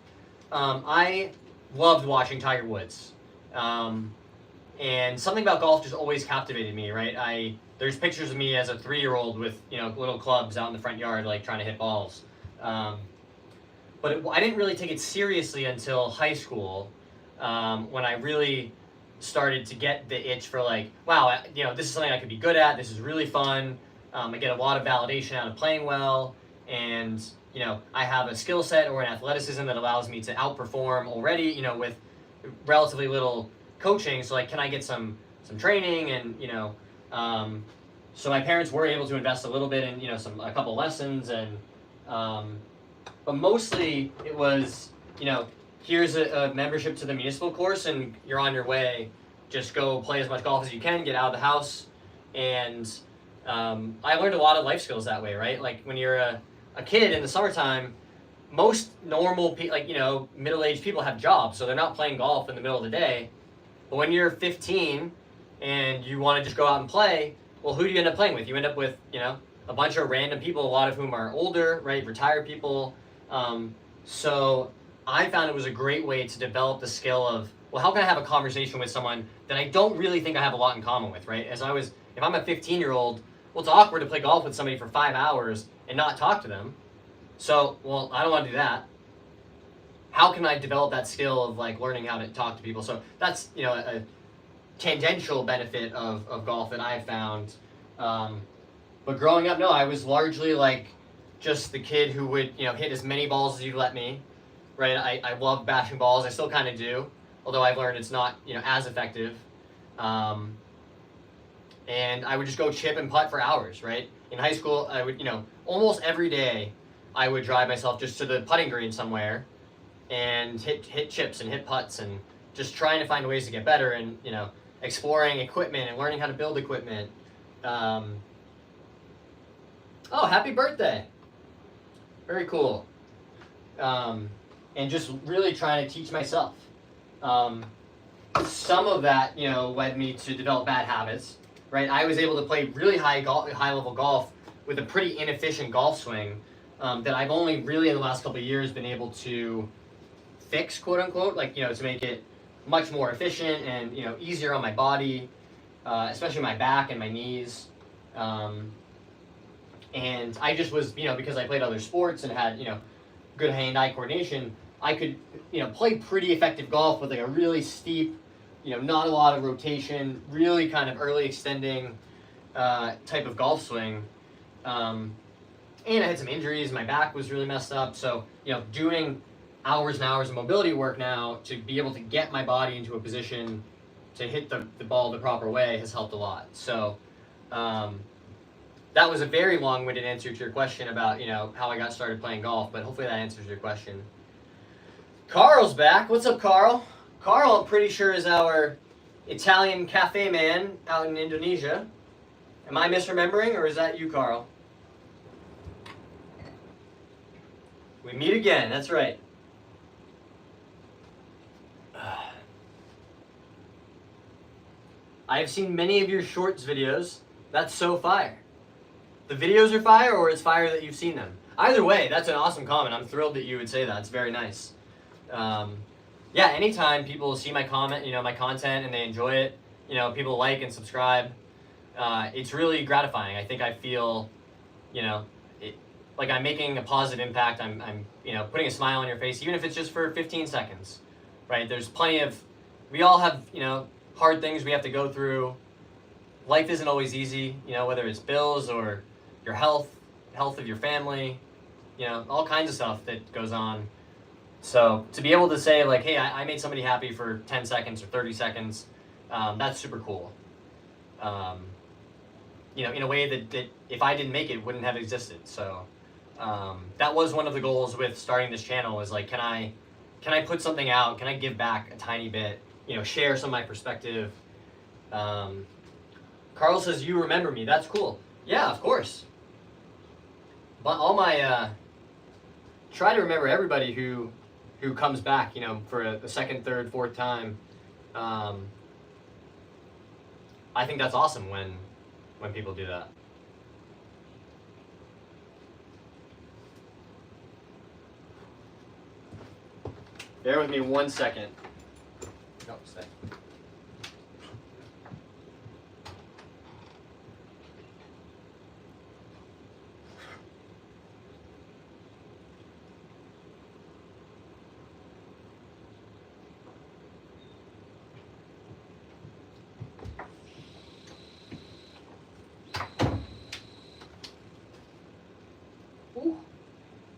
I loved watching Tiger Woods. And something about golf just always captivated me, right? There's pictures of me as a 3-year-old with, little clubs out in the front yard, like trying to hit balls. But I didn't really take it seriously until high school, when I really started to get the itch for like, wow, this is something I could be good at. This is really fun. I get a lot of validation out of playing well, and I have a skill set or an athleticism that allows me to outperform already, with relatively little coaching. So like, can I get some training? And so my parents were able to invest a little bit in a couple lessons, and but mostly it was here's a membership to the municipal course and you're on your way. Just go play as much golf as you can, get out of the house. And I learned a lot of life skills that way, right? Like when you're a kid in the summertime, most normal people, middle-aged people have jobs, so they're not playing golf in the middle of the day. But when you're 15 and you want to just go out and play, well, who do you end up playing with? You end up with, a bunch of random people, a lot of whom are older, right? Retired people. So I found it was a great way to develop the skill of, well, how can I have a conversation with someone that I don't really think I have a lot in common with, right? If I'm a 15-year-old, well, it's awkward to play golf with somebody for 5 hours and not talk to them. So, well, I don't want to do that. How can I develop that skill of like learning how to talk to people? So that's, a tangential benefit of golf that I found. But growing up, no, I was largely like just the kid who would, hit as many balls as you'd let me, right? I love bashing balls. I still kind of do, although I've learned it's not, as effective. And I would just go chip and putt for hours, right? in high school, I would, almost every day, I would drive myself just to the putting green somewhere, and hit chips and hit putts, and just trying to find ways to get better, and exploring equipment and learning how to build equipment. Oh, happy birthday! Very cool. And just really trying to teach myself. Some of that, led me to develop bad habits. Right, I was able to play really high level golf with a pretty inefficient golf swing that I've only really in the last couple of years been able to fix, quote unquote, to make it much more efficient and easier on my body, especially my back and my knees. And I just was, because I played other sports and had good hand-eye coordination, I could play pretty effective golf with a really steep, not a lot of rotation, really kind of early extending type of golf swing. And I had some injuries. My back was really messed up. So, doing hours and hours of mobility work now to be able to get my body into a position to hit the ball the proper way has helped a lot. So that was a very long-winded answer to your question about, how I got started playing golf, but hopefully that answers your question. Carl's back. What's up, Carl? Carl, I'm pretty sure, is our Italian cafe man out in Indonesia. Am I misremembering, or is that you, Carl? We meet again, that's right. I have seen many of your shorts videos. That's so fire. The videos are fire, or it's fire that you've seen them? Either way, that's an awesome comment. I'm thrilled that you would say that. It's very nice. Yeah, anytime people see my comment, my content, and they enjoy it, people like and subscribe, it's really gratifying. I think I feel, like I'm making a positive impact. I'm putting a smile on your face, even if it's just for 15 seconds, right? There's plenty of, we all have, hard things we have to go through. Life isn't always easy, whether it's bills or your health of your family, all kinds of stuff that goes on. So to be able to say like, hey, I made somebody happy for 10 seconds or 30 seconds, that's super cool. In a way that if I didn't make it, wouldn't have existed. So that was one of the goals with starting this channel, is like, can I put something out? Can I give back a tiny bit? Share some of my perspective. Carl says, you remember me. That's cool. Yeah, of course. But all my, try to remember everybody who comes back, for a second, third, fourth time. I think that's awesome when people do that. Bear with me 1 second. No, stay.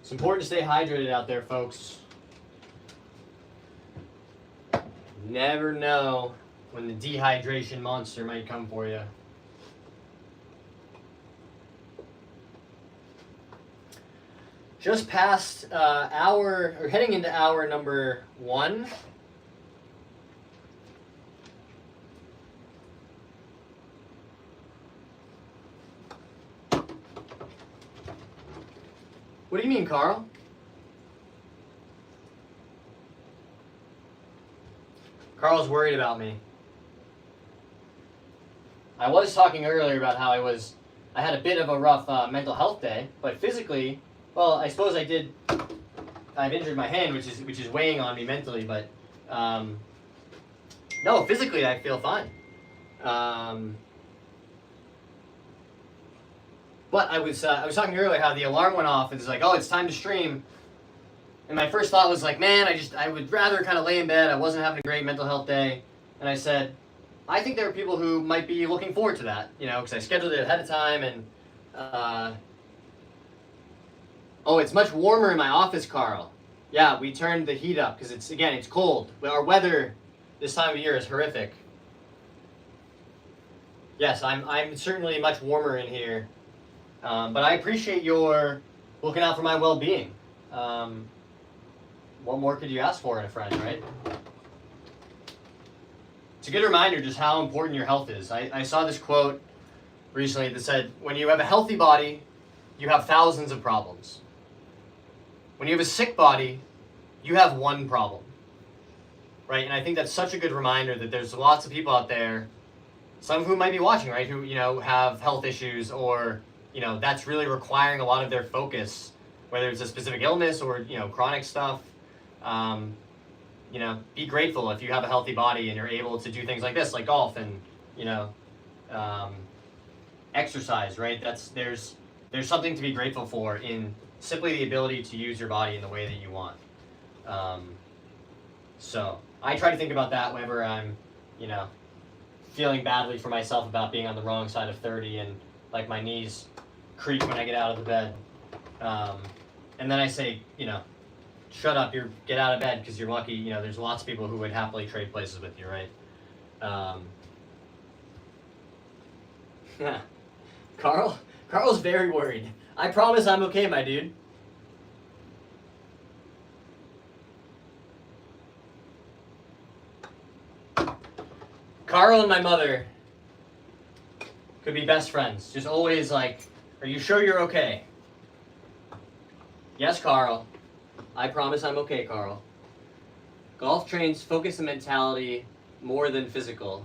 It's important to stay hydrated out there, folks. Never know when the dehydration monster might come for you. Just past heading into hour number 1. What do you mean, Carl? Carl's worried about me. I was talking earlier about how I had a bit of a rough mental health day, but physically, well, I suppose I've injured my hand, which is weighing on me mentally, but no, physically I feel fine. But I was talking earlier how the alarm went off, and it's like, oh, it's time to stream. And my first thought was like, man, I would rather kind of lay in bed. I wasn't having a great mental health day. And I said, I think there are people who might be looking forward to that, because I scheduled it ahead of time. And, oh, it's much warmer in my office, Carl. Yeah, we turned the heat up because it's cold. Our weather this time of year is horrific. Yes, I'm certainly much warmer in here. But I appreciate your looking out for my well-being. What more could you ask for in a friend, right? It's a good reminder just how important your health is. I saw this quote recently that said, when you have a healthy body, you have thousands of problems. When you have a sick body, you have one problem, right? And I think that's such a good reminder that there's lots of people out there, some of whom might be watching, right, who, have health issues or, that's really requiring a lot of their focus, whether it's a specific illness or, chronic stuff. Be grateful if you have a healthy body and you're able to do things like this, like golf and, exercise, right? There's something to be grateful for in simply the ability to use your body in the way that you want. So I try to think about that whenever I'm, feeling badly for myself about being on the wrong side of 30 and like my knees creak when I get out of the bed. And then I say, shut up, get out of bed because you're lucky. There's lots of people who would happily trade places with you, right? Carl's very worried. I promise I'm okay, my dude. Carl and my mother could be best friends. Just always like, are you sure you're okay? Yes, Carl. I promise I'm okay, Carl. Golf trains focus and mentality more than physical.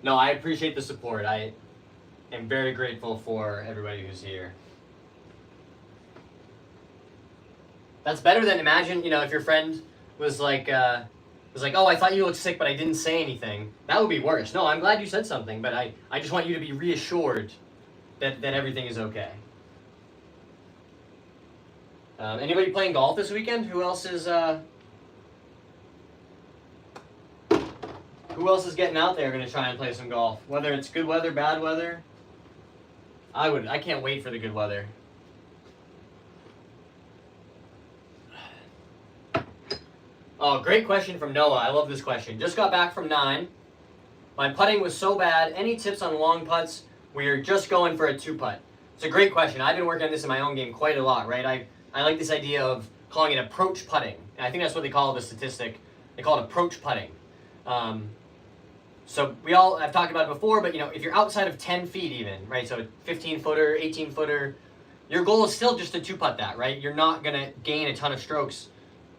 No, I appreciate the support. I am very grateful for everybody who's here. That's better than imagine, if your friend was like, oh, I thought you looked sick, but I didn't say anything. That would be worse. No, I'm glad you said something, but I just want you to be reassured that everything is okay. Anybody playing golf this weekend? Who else is getting out there going to try and play some golf? Whether it's good weather, bad weather. I can't wait for the good weather. Oh, great question from Noah. I love this question. Just got back from 9. My putting was so bad. Any tips on long putts? We're just going for a 2-putt. It's a great question. I've been working on this in my own game quite a lot, right? I like this idea of calling it approach putting. And I think that's what they call the statistic. They call it approach putting. So I've talked about it before, but if you're outside of 10 feet even, right? So 15-footer, 18-footer, your goal is still just to 2-putt that, right? You're not going to gain a ton of strokes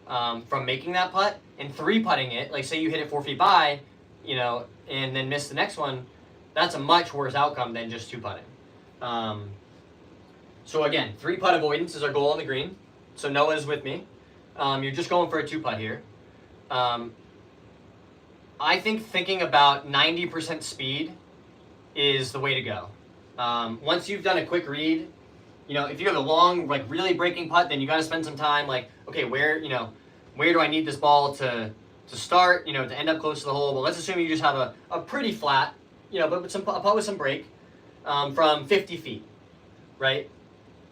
from making that putt. And 3-putting it, like say you hit it 4 feet by, and then miss the next one, that's a much worse outcome than just 2-putting. So again, 3-putt avoidance is our goal on the green. So Noah's with me. You're just going for a 2-putt here. I think thinking about 90% speed is the way to go. Once you've done a quick read, if you have a long, like really breaking putt, then you got to spend some time like, okay, where do I need this ball to start, to end up close to the hole? Well, let's assume you just have a pretty flat, but with a putt with some break from 50 feet, right?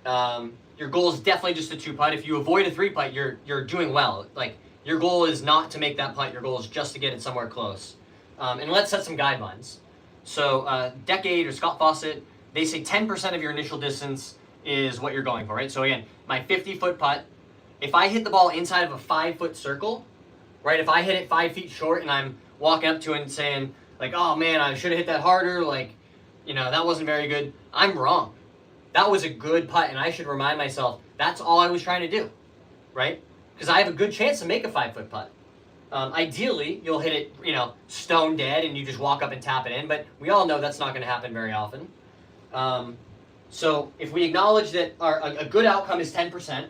Your goal is definitely just a 2-putt. If you avoid a 3-putt, you're doing well. Like your goal is not to make that putt. Your goal is just to get it somewhere close. And let's set some guidelines. So Decade or Scott Fawcett, they say 10% of your initial distance is what you're going for, right? So again, my 50-foot putt, if I hit the ball inside of a 5-foot circle, right? If I hit it 5 feet short and I'm walking up to it and saying like, oh man, I should have hit that harder. Like, that wasn't very good. I'm wrong. That was a good putt, and I should remind myself that's all I was trying to do, right? Because I have a good chance to make a 5-foot putt. Ideally, you'll hit it, stone dead, and you just walk up and tap it in. But we all know that's not going to happen very often. So if we acknowledge that a good outcome is 10%,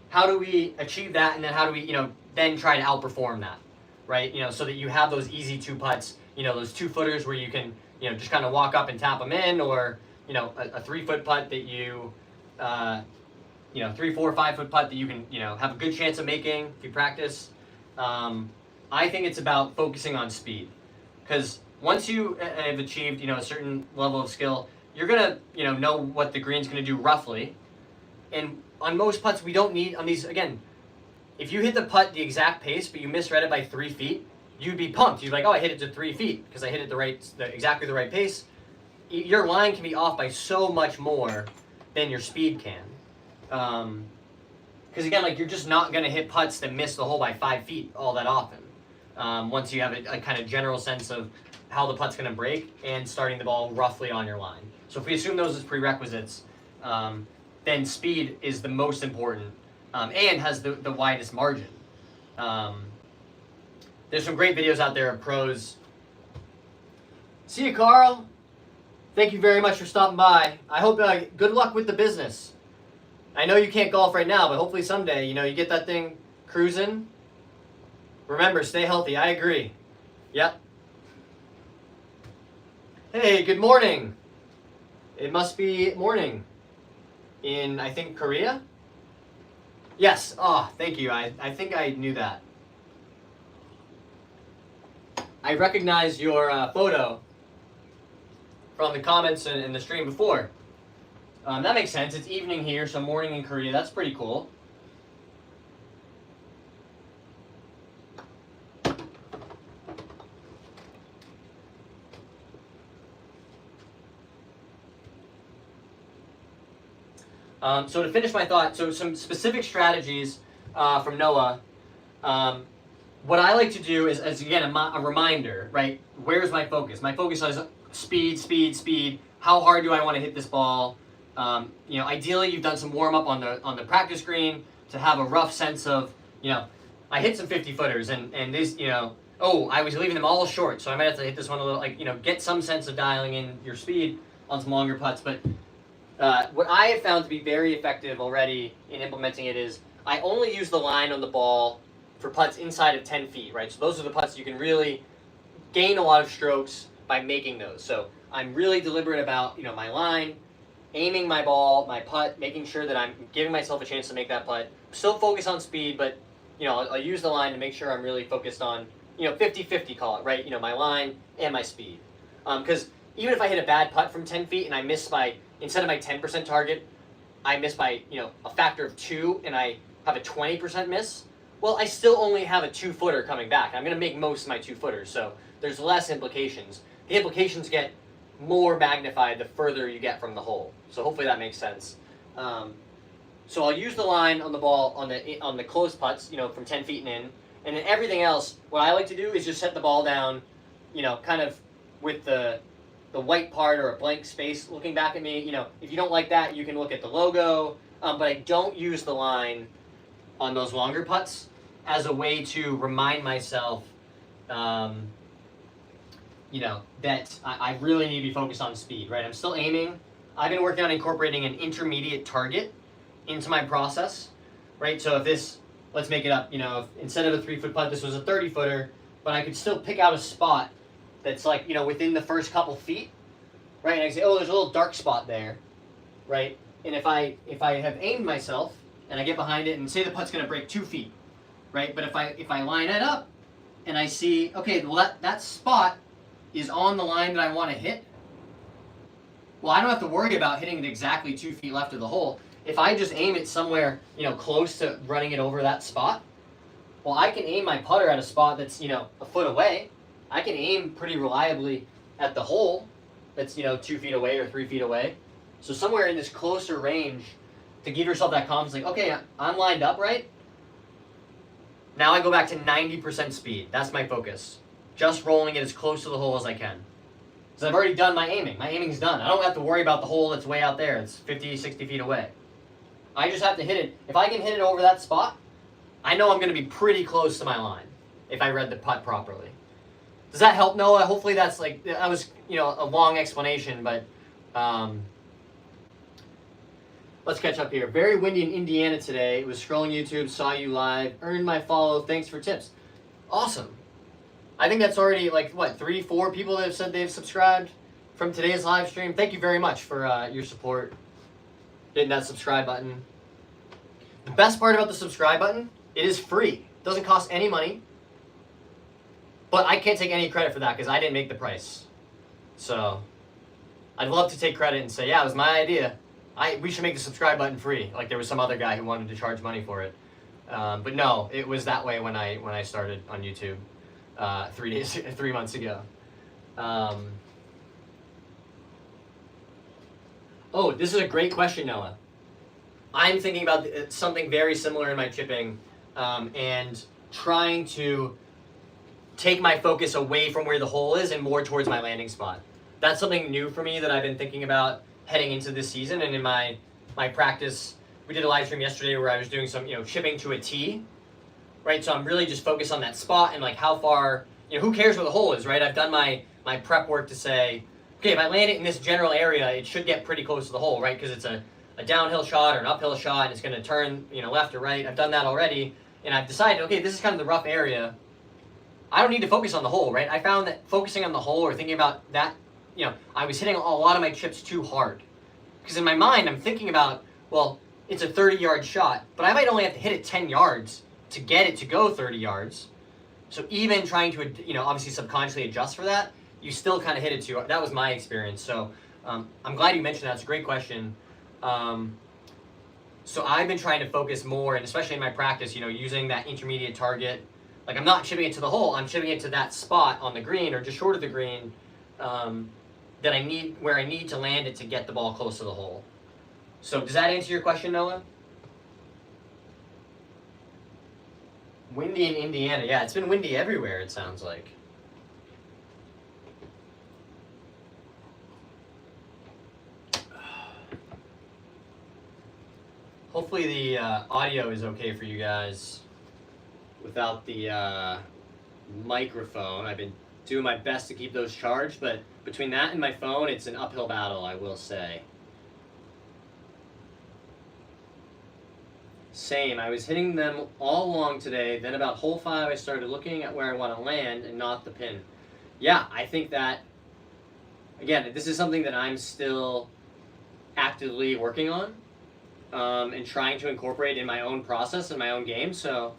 how do we achieve that, and then how do we, then try to outperform that, right? So that you have those easy 2-putts, those 2-footers where you can, just kind of walk up and tap them in, or a 3-foot putt that you, 3, 4, 5-foot putt that you can, have a good chance of making if you practice. I think it's about focusing on speed, because once you have achieved, a certain level of skill, you're gonna, know what the green's gonna do roughly. And on most putts, we don't need on these again. If you hit the putt the exact pace, but you misread it by 3 feet, you'd be pumped. You'd be like, oh, I hit it to 3 feet because I hit it exactly the right pace. your line can be off by so much more than your speed can. Because again, like you're just not going to hit putts that miss the hole by 5 feet all that often. Once you have a kind of general sense of how the putt's going to break and starting the ball roughly on your line. So if we assume those as prerequisites, then speed is the most important and has the widest margin. There's some great videos out there of pros. See you, Carl. Thank you very much for stopping by. I hope good luck with the business. I know you can't golf right now, but hopefully someday, you get that thing cruising. Remember, stay healthy. I agree. Yep. Hey, good morning. It must be morning in, I think, Korea? Yes. Oh, thank you. I think I knew that. I recognized your photo from the comments in the stream before. That makes sense. It's evening here, so morning in Korea. That's pretty cool. So to finish my thought, so some specific strategies from Noah. What I like to do is again, a reminder, right? Where's my focus? My focus is speed, speed, speed. How hard do I want to hit this ball? Ideally, you've done some warm up on the practice green to have a rough sense of, I hit some 50 footers and this, I was leaving them all short, so I might have to hit this one a little, get some sense of dialing in your speed on some longer putts. But what I have found to be very effective already in implementing it is I only use the line on the ball for putts inside of 10 feet, right? So those are the putts you can really gain a lot of strokes by making those. So I'm really deliberate about, my line, aiming my ball, my putt, making sure that I'm giving myself a chance to make that putt. Still focus on speed, but, I'll use the line to make sure I'm really focused on, 50-50 call it, right? My line and my speed. Because even if I hit a bad putt from 10 feet and I miss by, instead of my 10% target, I miss by, a factor of 2 and I have a 20% miss, well, I still only have a 2-footer coming back. I'm going to make most of my 2-footers, so there's less implications. The implications get more magnified the further you get from the hole. So hopefully that makes sense. So I'll use the line on the ball on the close putts, from 10 feet and in, and then everything else. What I like to do is just set the ball down, kind of with the white part or a blank space looking back at me. If you don't like that, you can look at the logo. But I don't use the line on those longer putts as a way to remind myself, that I really need to be focused on speed, right? I'm still aiming. I've been working on incorporating an intermediate target into my process, right? So if this, let's make it up, if instead of a 3-foot putt, this was a 30-footer, but I could still pick out a spot that's like, within the first couple feet, right? And I can say, oh, there's a little dark spot there, right? And if I have aimed myself and I get behind it and say the putt's going to break 2 feet, right? But if I line it up and I see, okay, well that spot is on the line that I want to hit, well, I don't have to worry about hitting it exactly 2 feet left of the hole. If I just aim it somewhere, close to running it over that spot, well, I can aim my putter at a spot that's, a foot away. I can aim pretty reliably at the hole that's, 2 feet away or 3 feet away. So somewhere in this closer range to give yourself that confidence, like, okay, I'm lined up right. Now I go back to 90% speed. That's my focus. Just rolling it as close to the hole as I can. So I've already done my aiming. My aiming's done. I don't have to worry about the hole that's way out there. It's 50, 60 feet away. I just have to hit it. If I can hit it over that spot, I know I'm going to be pretty close to my line if I read the putt properly. Does that help, Noah? Hopefully that's that was, a long explanation, but let's catch up here. Very windy in Indiana today. Was scrolling YouTube, saw you live, earned my follow. Thanks for tips. Awesome. I think that's already 3, 4 people that have said they've subscribed from today's live stream. Thank you very much for your support. Hitting that subscribe button. The best part about the subscribe button, it is free. It doesn't cost any money. But I can't take any credit for that because I didn't make the price. So I'd love to take credit and say, yeah, it was my idea. We should make the subscribe button free. Like there was some other guy who wanted to charge money for it. But no, it was that way when I started on YouTube 3 months ago. Oh, this is a great question, Noah. I'm thinking about something very similar in my chipping, and trying to take my focus away from where the hole is and more towards my landing spot. That's something new for me that I've been thinking about heading into this season. And in my practice, we did a live stream yesterday where I was doing some, chipping to a tee, right? So I'm really just focused on that spot and like how far, who cares where the hole is, right? I've done my prep work to say, okay, if I land it in this general area, it should get pretty close to the hole, right? Because it's a downhill shot or an uphill shot, and it's going to turn, left or right. I've done that already, and I've decided, okay, this is kind of the rough area. I don't need to focus on the hole, right? I found that focusing on the hole or thinking about that, I was hitting a lot of my chips too hard. Because in my mind, I'm thinking about, well, it's a 30-yard shot, but I might only have to hit it 10 yards to get it to go 30 yards. So even trying to, obviously subconsciously adjust for that, you still kind of hit it too hard. That was my experience. So I'm glad you mentioned that. It's a great question. So I've been trying to focus more, and especially in my practice, using that intermediate target. Like I'm not chipping it to the hole, I'm chipping it to that spot on the green or just short of the green that where I need to land it to get the ball close to the hole. So does that answer your question, Noah? Windy in Indiana. Yeah, it's been windy everywhere, it sounds like. Hopefully the audio is okay for you guys without the microphone. I've been doing my best to keep those charged, but between that and my phone, it's an uphill battle, I will say. Same, I was hitting them all along today, then about hole 5 I started looking at where I want to land and not the pin. Yeah, I think that, again, this is something that I'm still actively working on. And trying to incorporate in my own process and my own game. So,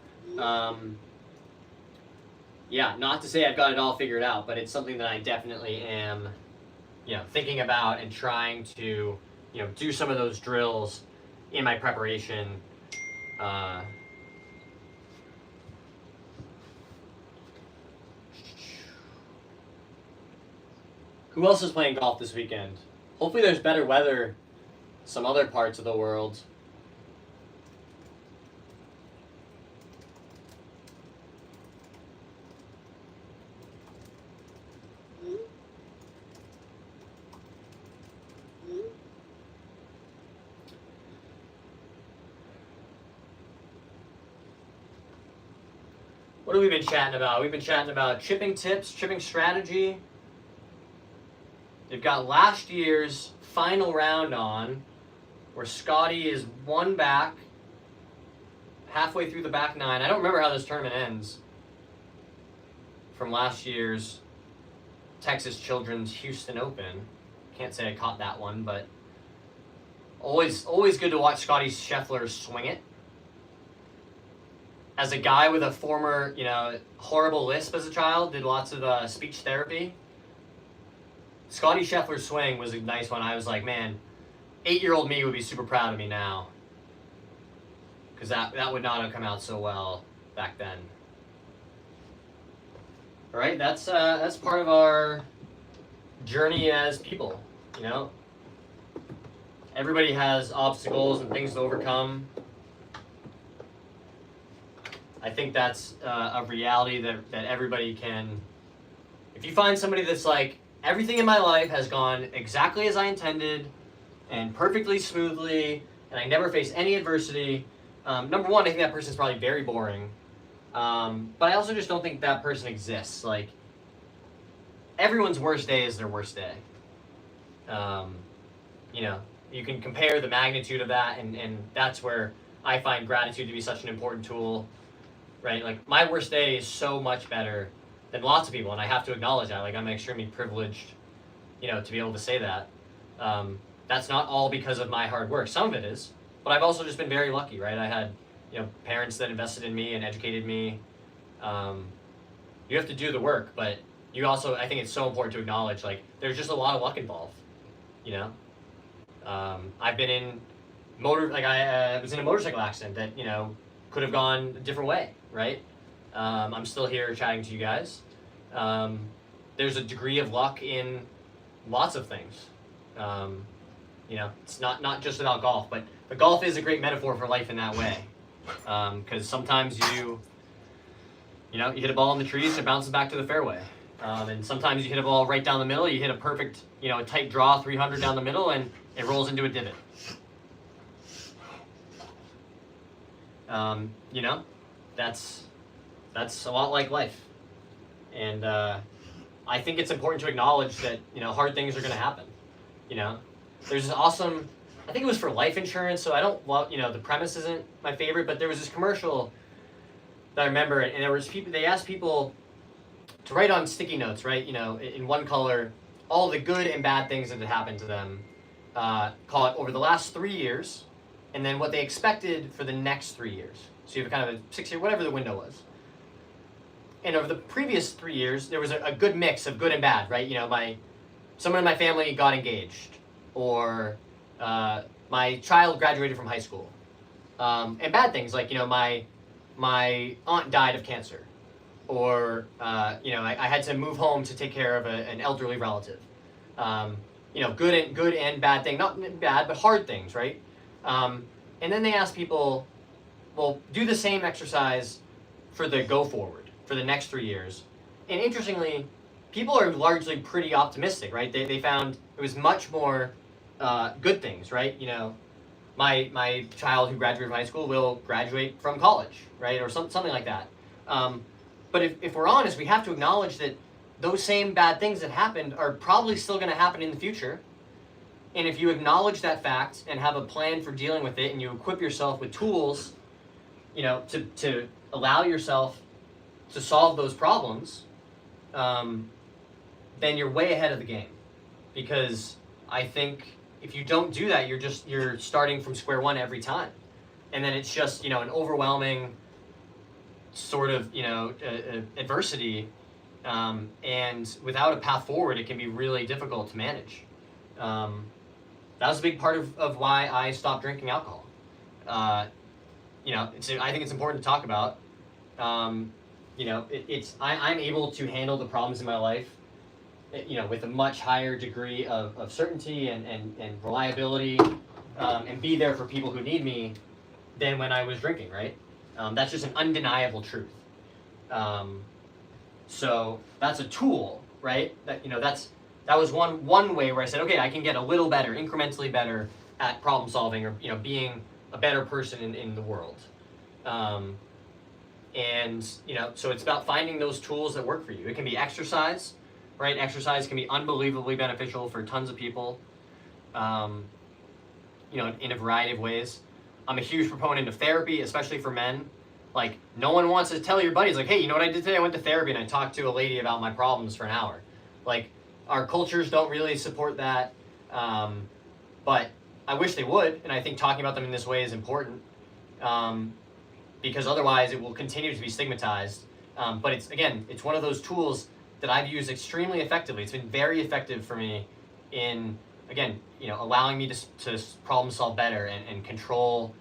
yeah, not to say I've got it all figured out, but it's something that I definitely am, thinking about and trying to, do some of those drills in my preparation. Who else is playing golf this weekend? Hopefully there's better weather some other parts of the world. What have we been chatting about? We've been chatting about chipping tips, chipping strategy. They've got last year's final round on, where Scotty is one back, halfway through the back 9. I don't remember how this tournament ends from last year's Texas Children's Houston Open. Can't say I caught that one, but always good to watch Scotty Scheffler swing it. As a guy with a former, horrible lisp as a child, did lots of speech therapy. Scotty Scheffler's swing was a nice one. I was like, man, 8-year-old me would be super proud of me now, because that would not have come out so well back then. All right, that's part of our journey as people. Everybody has obstacles and things to overcome. I think that's a reality that everybody can. If you find somebody that's like, everything in my life has gone exactly as I intended and perfectly smoothly, and I never face any adversity, number one, I think that person's probably very boring. But I also just don't think that person exists. Like, everyone's worst day is their worst day. You can compare the magnitude of that, and that's where I find gratitude to be such an important tool, right? Like, my worst day is so much better than lots of people, and I have to acknowledge that. Like, I'm extremely privileged, to be able to say that. That's not all because of my hard work. Some of it is, but I've also just been very lucky, right? I had, parents that invested in me and educated me. You have to do the work, but you also, I think it's so important to acknowledge, like, there's just a lot of luck involved, I've been in I was in a motorcycle accident that, could have gone a different way, right? I'm still here chatting to you guys. There's a degree of luck in lots of things. You know, it's not just about golf, but golf is a great metaphor for life in that way. Because sometimes you hit a ball in the trees and it bounces back to the fairway. And sometimes you hit a ball right down the middle, you hit a perfect, a tight draw 300 down the middle, and it rolls into a divot. That's a lot like life. And I think it's important to acknowledge that, hard things are going to happen. There's this awesome, I think it was for life insurance, so I don't, the premise isn't my favorite, but there was this commercial that I remember, and there was people, they asked people to write on sticky notes, right, in one color, all the good and bad things that had happened to them, call it over the last 3 years, and then what they expected for the next 3 years. So you have kind of a 6-year, whatever the window was. And over the previous 3 years, there was a good mix of good and bad, right? Someone in my family got engaged, or my child graduated from high school. And bad things like, my aunt died of cancer, or I had to move home to take care of an elderly relative. Good and bad thing, not bad, but hard things, right? And then they ask people, well, do the same exercise for the go forward, for the next 3 years. And interestingly, people are largely pretty optimistic, right? They found it was much more good things, right? My child who graduated from high school will graduate from college, right? Or something like that. But if we're honest, we have to acknowledge that those same bad things that happened are probably still going to happen in the future. And if you acknowledge that fact and have a plan for dealing with it, and you equip yourself with tools, to allow yourself to solve those problems, then you're way ahead of the game. Because I think if you don't do that, you're starting from square one every time. And then it's just, an overwhelming sort of, adversity. And without a path forward, it can be really difficult to manage. That was a big part of why I stopped drinking alcohol. I think it's important to talk about. I'm able to handle the problems in my life, with a much higher degree of certainty and reliability, and be there for people who need me than when I was drinking, right? That's just an undeniable truth. So that's a tool, right? That was one way where I said, okay, I can get a little better, incrementally better at problem solving, or being a better person in the world. So it's about finding those tools that work for you. It can be exercise, right? Exercise can be unbelievably beneficial for tons of people, in a variety of ways. I'm a huge proponent of therapy, especially for men. Like, no one wants to tell your buddies, like, hey, you know what I did today? I went to therapy and I talked to a lady about my problems for an hour. Like, our cultures don't really support that, but I wish they would, and I think talking about them in this way is important, because otherwise it will continue to be stigmatized. But it's one of those tools that I've used extremely effectively. It's been very effective for me in, allowing me to problem solve better and control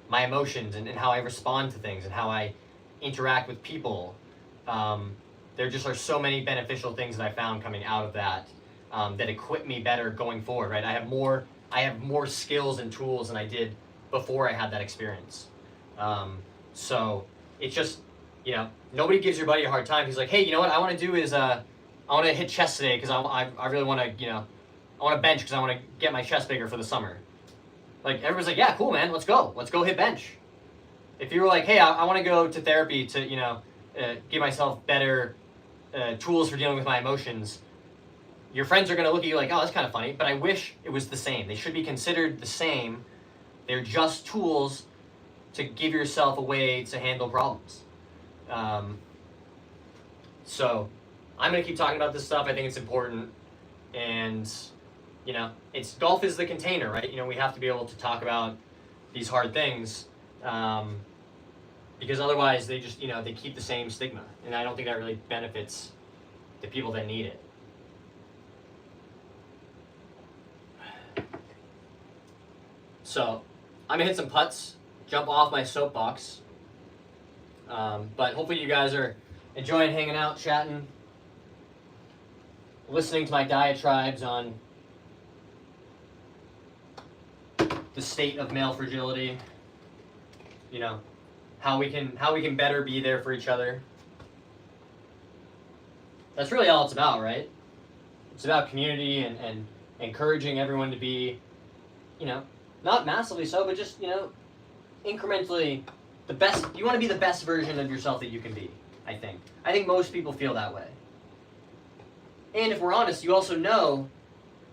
my emotions and how I respond to things and how I interact with people. There just are so many beneficial things that I found coming out of that, that equip me better going forward, right? I have more skills and tools than I did before I had that experience. So it's just, nobody gives your buddy a hard time. He's like, hey, you know what I want to do is, I want to hit chest today because I really want to, I want to bench because I want to get my chest bigger for the summer. Like, everyone's like, yeah, cool, man, let's go hit bench. If you were like, hey, I want to go to therapy to, give myself better tools for dealing with my emotions, your friends are going to look at you like, oh, that's kind of funny, but I wish it was the same. They should be considered the same. They're just tools to give yourself a way to handle problems. So I'm going to keep talking about this stuff. I think it's important. And, golf is the container, right? We have to be able to talk about these hard things, because otherwise they just, they keep the same stigma. And I don't think that really benefits the people that need it. So I'm going to hit some putts, jump off my soapbox. But hopefully you guys are enjoying hanging out, chatting, listening to my diatribes on the state of male fragility. You know, how we can better be there for each other. That's really all it's about, right? It's about community and encouraging everyone to be, you know, not massively so, but just, you know, incrementally the best. You want to be the best version of yourself that you can be, I think. I think most people feel that way. And if we're honest, you also know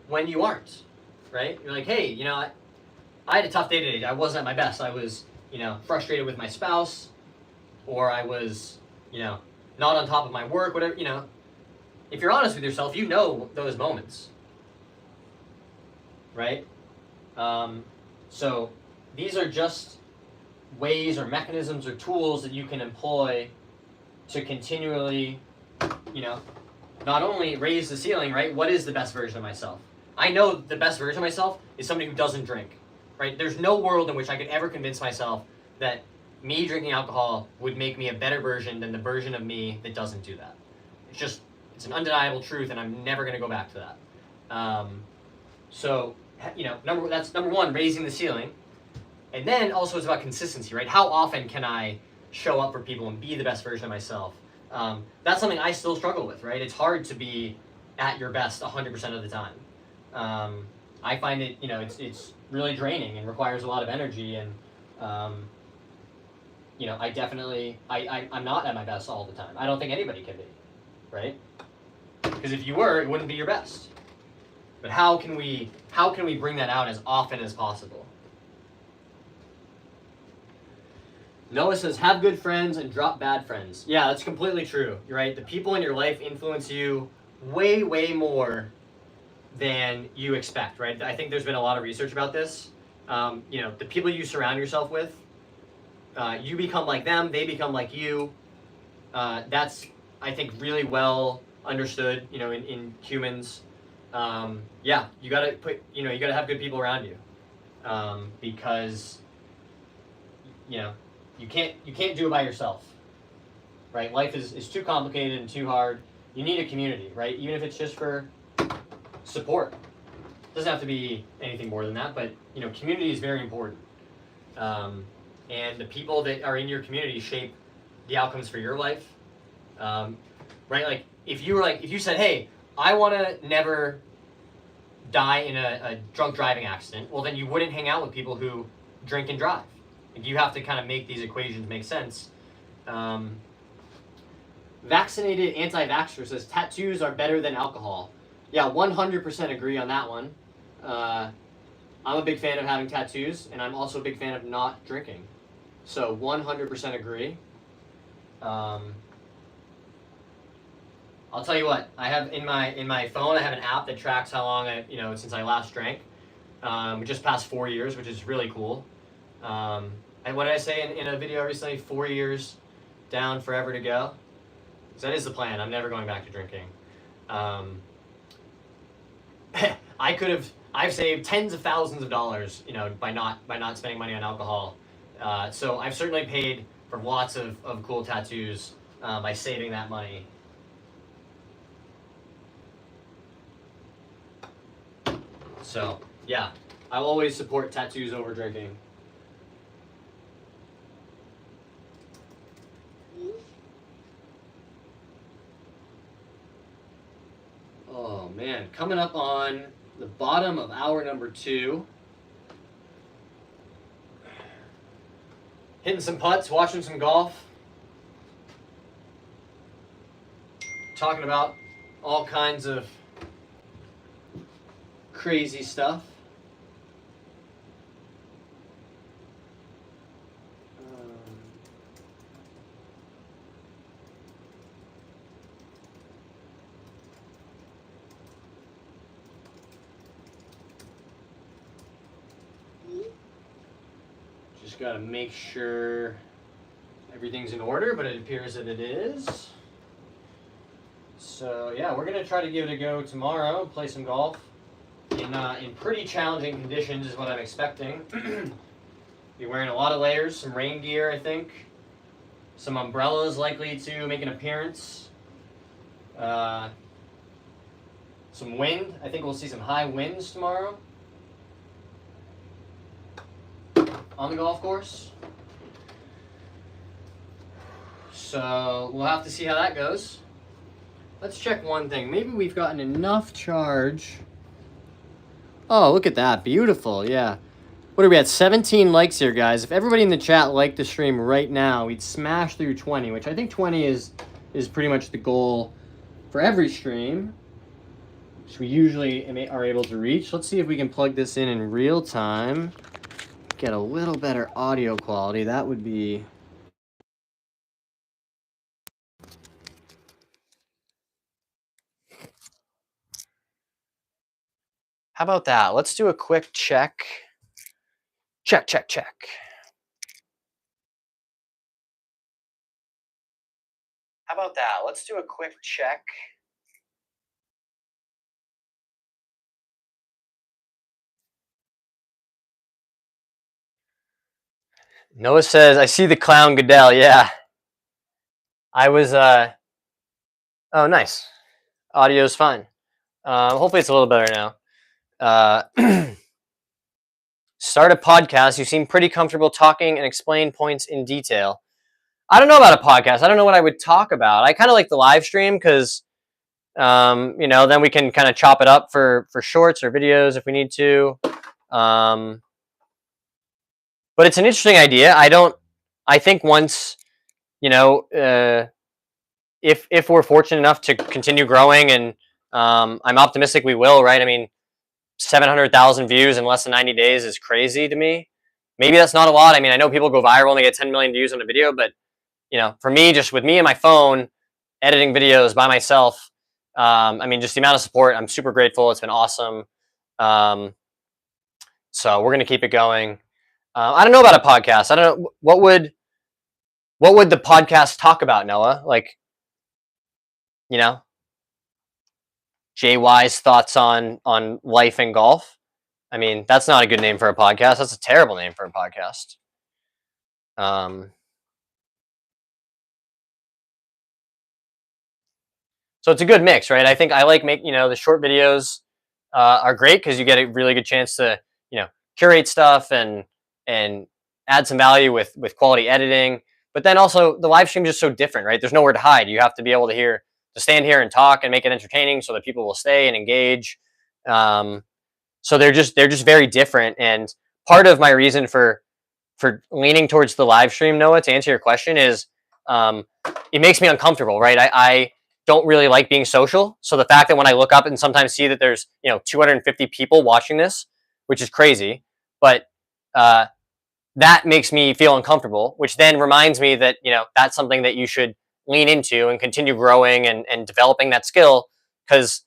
when you aren't, right? You're like, hey, you know, I had a tough day today. I wasn't at my best. I was, you know, frustrated with my spouse, or I was, you know, not on top of my work, whatever, you know. If you're honest with yourself, you know those moments, right? So these are just ways or mechanisms or tools that you can employ to continually, you know, not only raise the ceiling, right? What is the best version of myself? I know the best version of myself is somebody who doesn't drink, right? There's no world in which I could ever convince myself that me drinking alcohol would make me a better version than the version of me that doesn't do that. It's an undeniable truth, and I'm never going to go back to that. So, you know, that's number one, raising the ceiling. And then also it's about consistency, right? How often can I show up for people and be the best version of myself? That's something I still struggle with, right? It's hard to be at your best 100% of the time. I find it, you know, it's really draining and requires a lot of energy, and you know, I'm not at my best all the time. I don't think anybody can be, right? Because if you were, it wouldn't be your best. But how can we bring that out as often as possible? Noah says, have good friends and drop bad friends. Yeah, that's completely true. You're right. The people in your life influence you way, way more than you expect, right? I think there's been a lot of research about this. You know, the people you surround yourself with, you become like them, they become like you. That's, I think, really well understood, you know, in humans. Yeah, you gotta have good people around you, because, you know, you can't do it by yourself, right? Life is too complicated and too hard. You need a community, right? Even if it's just for support. It doesn't have to be anything more than that, but, you know, community is very important. And the people that are in your community shape the outcomes for your life, right? Like, if you said, hey, I want to never die in a drunk driving accident, well, then you wouldn't hang out with people who drink and drive. Like, you have to kind of make these equations make sense. Vaccinated anti-vaxxer says tattoos are better than alcohol. Yeah, 100% agree on that one. I'm a big fan of having tattoos, and I'm also a big fan of not drinking. So 100% agree. I'll tell you what, I have in my phone, I have an app that tracks how long since I last drank. We just passed 4 years, which is really cool. And what did I say in a video recently? 4 years down, forever to go. So that is the plan. I'm never going back to drinking. I've saved tens of thousands of dollars, you know, by not spending money on alcohol. So I've certainly paid for lots of cool tattoos by saving that money. So yeah, I'll always support tattoos over drinking. Oh man, coming up on the bottom of hour number 2. Hitting some putts, watching some golf. Talking about all kinds of crazy stuff. Just got to make sure everything's in order, but it appears that it is. So yeah, we're gonna try to give it a go tomorrow. Play some golf in pretty challenging conditions is what I'm expecting. Be wearing a lot of layers, some rain gear, I think. Some umbrellas likely to make an appearance. Some wind. I think we'll see some high winds tomorrow. on the golf course. So we'll have to see how that goes. Let's check one thing. Maybe we've gotten enough charge. Oh, look at that. Beautiful. Yeah. What are we at? 17 likes here, guys. If everybody in the chat liked the stream right now, we'd smash through 20, which I think 20 is pretty much the goal for every stream, which we usually are able to reach. Let's see if we can plug this in real time. Get a little better audio quality. That would be... How about that? Let's do a quick check. Check. How about that? Let's do a quick check. Noah says, I see the clown Goodell. Yeah. I was, oh, nice. Audio's fine. Hopefully it's a little better now. Start a podcast. You seem pretty comfortable talking and explain points in detail. I don't know about a podcast. I don't know what I would talk about. I kind of like the live stream because, then we can kind of chop it up for shorts or videos if we need to. But it's an interesting idea. I think once, if we're fortunate enough to continue growing, and I'm optimistic we will, right? I mean, 700,000 views in less than 90 days is crazy to me. Maybe that's not a lot. I mean, I know people go viral and they get 10 million views on a video, but for me, just with me and my phone, editing videos by myself, just the amount of support, I'm super grateful. It's been awesome. So we're going to keep it going. I don't know about a podcast. I don't know. What would the podcast talk about, Noah? Like, JY's thoughts on life and golf. I mean, that's not a good name for a podcast. That's a terrible name for a podcast. So it's a good mix, right? I think I like the short videos are great because you get a really good chance to, curate stuff and add some value with quality editing. But then also the live stream is just so different, right? There's nowhere to hide. You have to be able to stand here and talk and make it entertaining so that people will stay and engage. So they're just very different. And part of my reason for leaning towards the live stream, Noah, to answer your question, is it makes me uncomfortable, right? I don't really like being social. So the fact that when I look up and sometimes see that there's 250 people watching this, which is crazy, but that makes me feel uncomfortable, which then reminds me that that's something that you should lean into and continue growing and developing that skill, because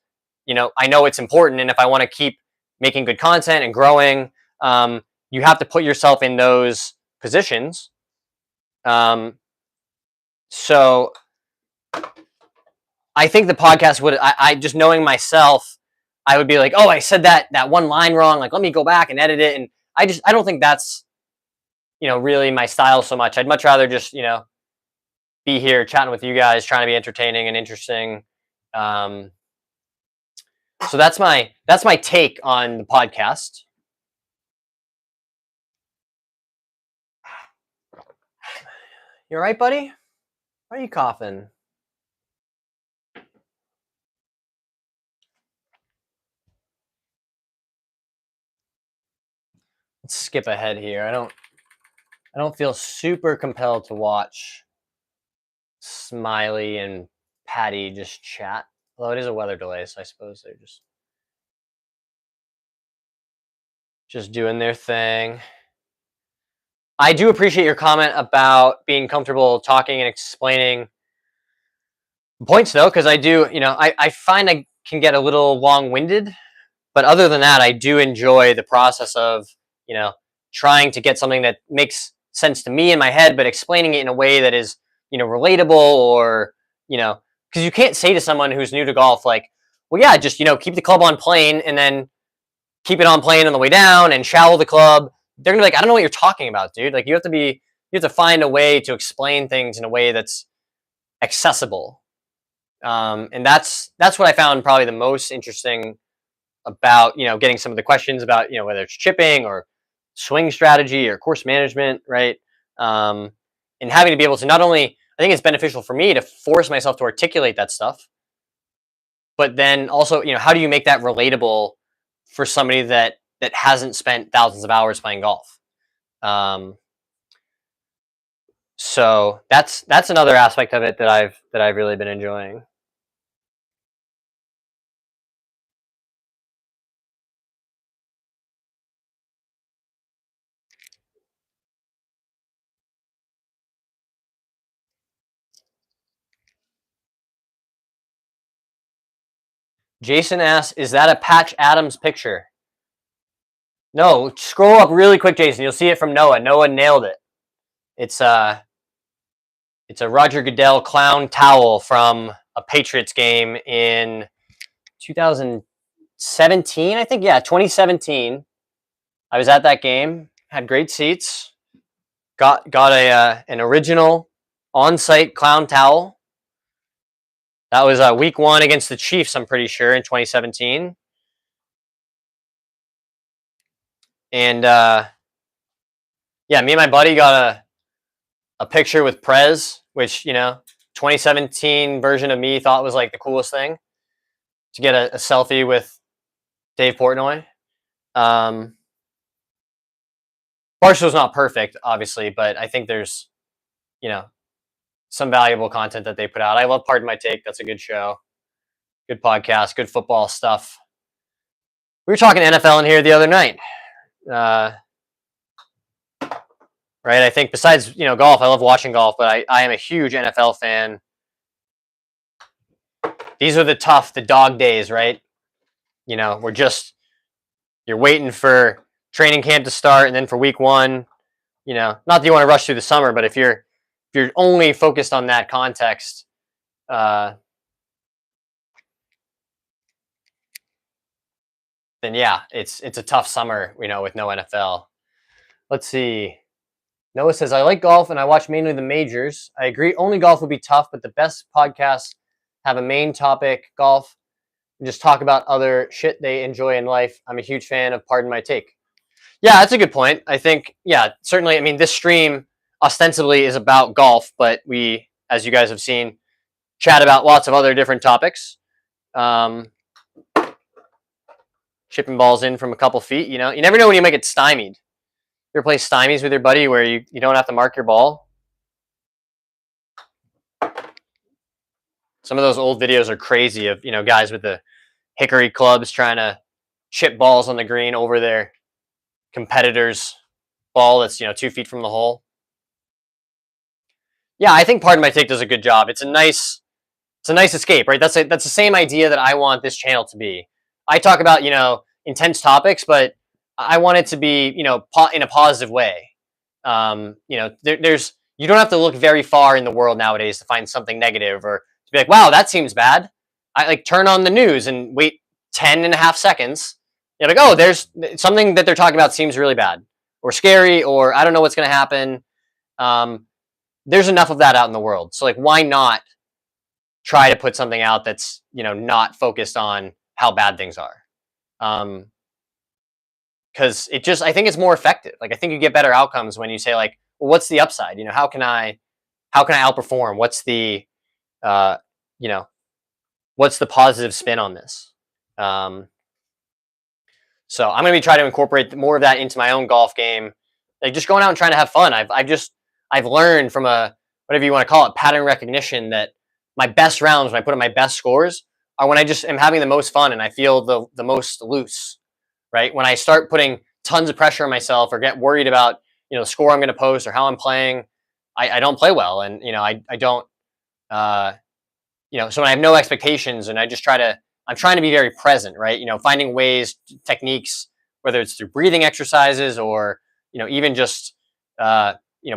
I know it's important, and if I want to keep making good content and growing, you have to put yourself in those positions. So I think the podcast would, I just knowing myself, I would be like, oh, I said that one line wrong. Like, let me go back and edit it. And I don't think that's, really my style so much. I'd much rather just, be here chatting with you guys, trying to be entertaining and interesting. So that's my take on the podcast. You all right, buddy? Why are you coughing? Let's skip ahead here. I don't feel super compelled to watch Smiley and Patty just chat. Although it is a weather delay, so I suppose they're just doing their thing. I do appreciate your comment about being comfortable talking and explaining points, though, because I do, I find I can get a little long-winded. But other than that, I do enjoy the process of, trying to get something that makes sense to me in my head, but explaining it in a way that is, relatable, or, because you can't say to someone who's new to golf, like, well, yeah, just, keep the club on plane and then keep it on plane on the way down and shallow the club. They're gonna be like, I don't know what you're talking about, dude. Like, you have to find a way to explain things in a way that's accessible. And that's what I found probably the most interesting about, getting some of the questions about, whether it's chipping or swing strategy or course management, right? And having to be able to not only, I think it's beneficial for me to force myself to articulate that stuff, but then also, how do you make that relatable for somebody that hasn't spent thousands of hours playing golf? So that's another aspect of it that I've really been enjoying. Jason asks, "Is that a Patch Adams picture?" No, scroll up really quick, Jason. You'll see it from Noah. Noah nailed it. It's a Roger Goodell clown towel from a Patriots game in 2017, I think. Yeah, 2017. I was at that game. Had great seats. Got an original on-site clown towel. That was week 1 against the Chiefs, I'm pretty sure, in 2017. And yeah, me and my buddy got a picture with Prez, which 2017 version of me thought was like the coolest thing, to get a selfie with Dave Portnoy. Barstool's not perfect, obviously, but I think there's some valuable content that they put out. I love Pardon My Take. That's a good show, good podcast, good football stuff. We were talking NFL in here the other night. Right, I think besides golf, I love watching golf, but I am a huge NFL fan. These are the dog days, right? You're waiting for training camp to start, and then for week 1, not that you want to rush through the summer, but if you're only focused on that context, then yeah, it's a tough summer, with no NFL. Let's see. Noah says, "I like golf and I watch mainly the majors. I agree, only golf would be tough, but the best podcasts have a main topic, golf, and just talk about other shit they enjoy in life. I'm a huge fan of Pardon My Take." Yeah, that's a good point. I think, yeah, certainly. I mean, this stream ostensibly is about golf, but we, as you guys have seen, chat about lots of other different topics. Chipping balls in from a couple feet, you never know when you might get stymied. You ever play stymies with your buddy where you don't have to mark your ball? Some of those old videos are crazy of, guys with the hickory clubs trying to chip balls on the green over their competitor's ball that's 2 feet from the hole. Yeah, I think Pardon My Take does a good job. It's a nice escape, right? That's the same idea that I want this channel to be. I talk about intense topics, but I want it to be in a positive way. There's you don't have to look very far in the world nowadays to find something negative or to be like, wow, that seems bad. I turn on the news and wait 10.5 seconds. You're like, oh, there's something that they're talking about seems really bad or scary, or I don't know what's going to happen. There's enough of that out in the world. So like, why not try to put something out that's, not focused on how bad things are? Because I think it's more effective. Like, I think you get better outcomes when you say like, well, what's the upside? How can I outperform? What's the, what's the positive spin on this? So I'm going to be trying to incorporate more of that into my own golf game. Like, just going out and trying to have fun. I've learned from whatever you want to call it, pattern recognition, that my best rounds, when I put in my best scores, are when I just am having the most fun and I feel the most loose, right? When I start putting tons of pressure on myself or get worried about, the score I'm going to post or how I'm playing, I don't play well. And, I don't, so when I have no expectations and I'm trying to be very present, right? Finding ways, techniques, whether it's through breathing exercises or, even just,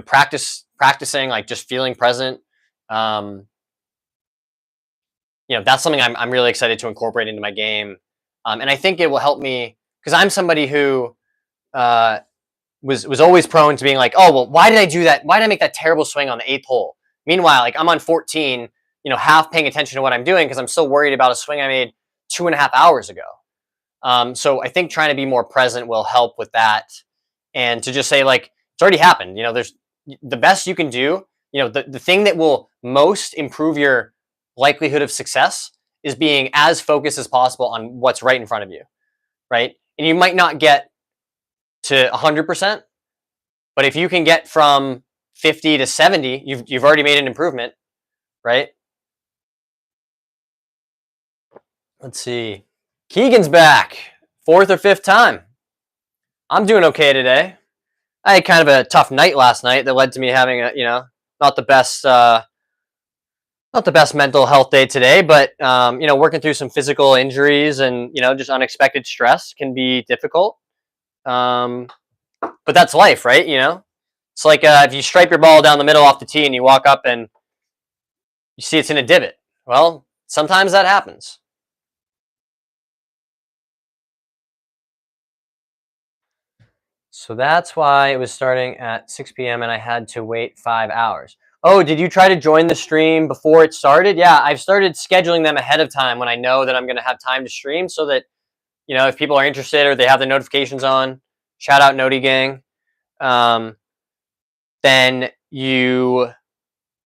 practicing, like just feeling present. That's something I'm really excited to incorporate into my game. And I think it will help me because I'm somebody who was always prone to being like, oh, well, why did I do that? Why did I make that terrible swing on the 8th hole? Meanwhile, like, I'm on 14, half paying attention to what I'm doing because I'm so worried about a swing I made 2.5 hours ago. So I think trying to be more present will help with that. and to just say like, it's already happened. You know, there's the best you can do. You know, the thing that will most improve your likelihood of success is being as focused as possible on what's right in front of you, right? And you might not get to 100%, but if you can get from 50 to 70, you've already made an improvement, right? Let's see. Keegan's back. 4th or 5th time. I'm doing okay today. I had kind of a tough night last night that led to me having a, not the best mental health day today, but working through some physical injuries and just unexpected stress can be difficult. But that's life, right? It's like if you stripe your ball down the middle off the tee and you walk up and you see it's in a divot. Well, sometimes that happens. So that's why it was starting at 6 p.m. and I had to wait 5 hours. Oh, did you try to join the stream before it started? Yeah, I've started scheduling them ahead of time when I know that I'm going to have time to stream so that, if people are interested or they have the notifications on, shout out Noti Gang, then you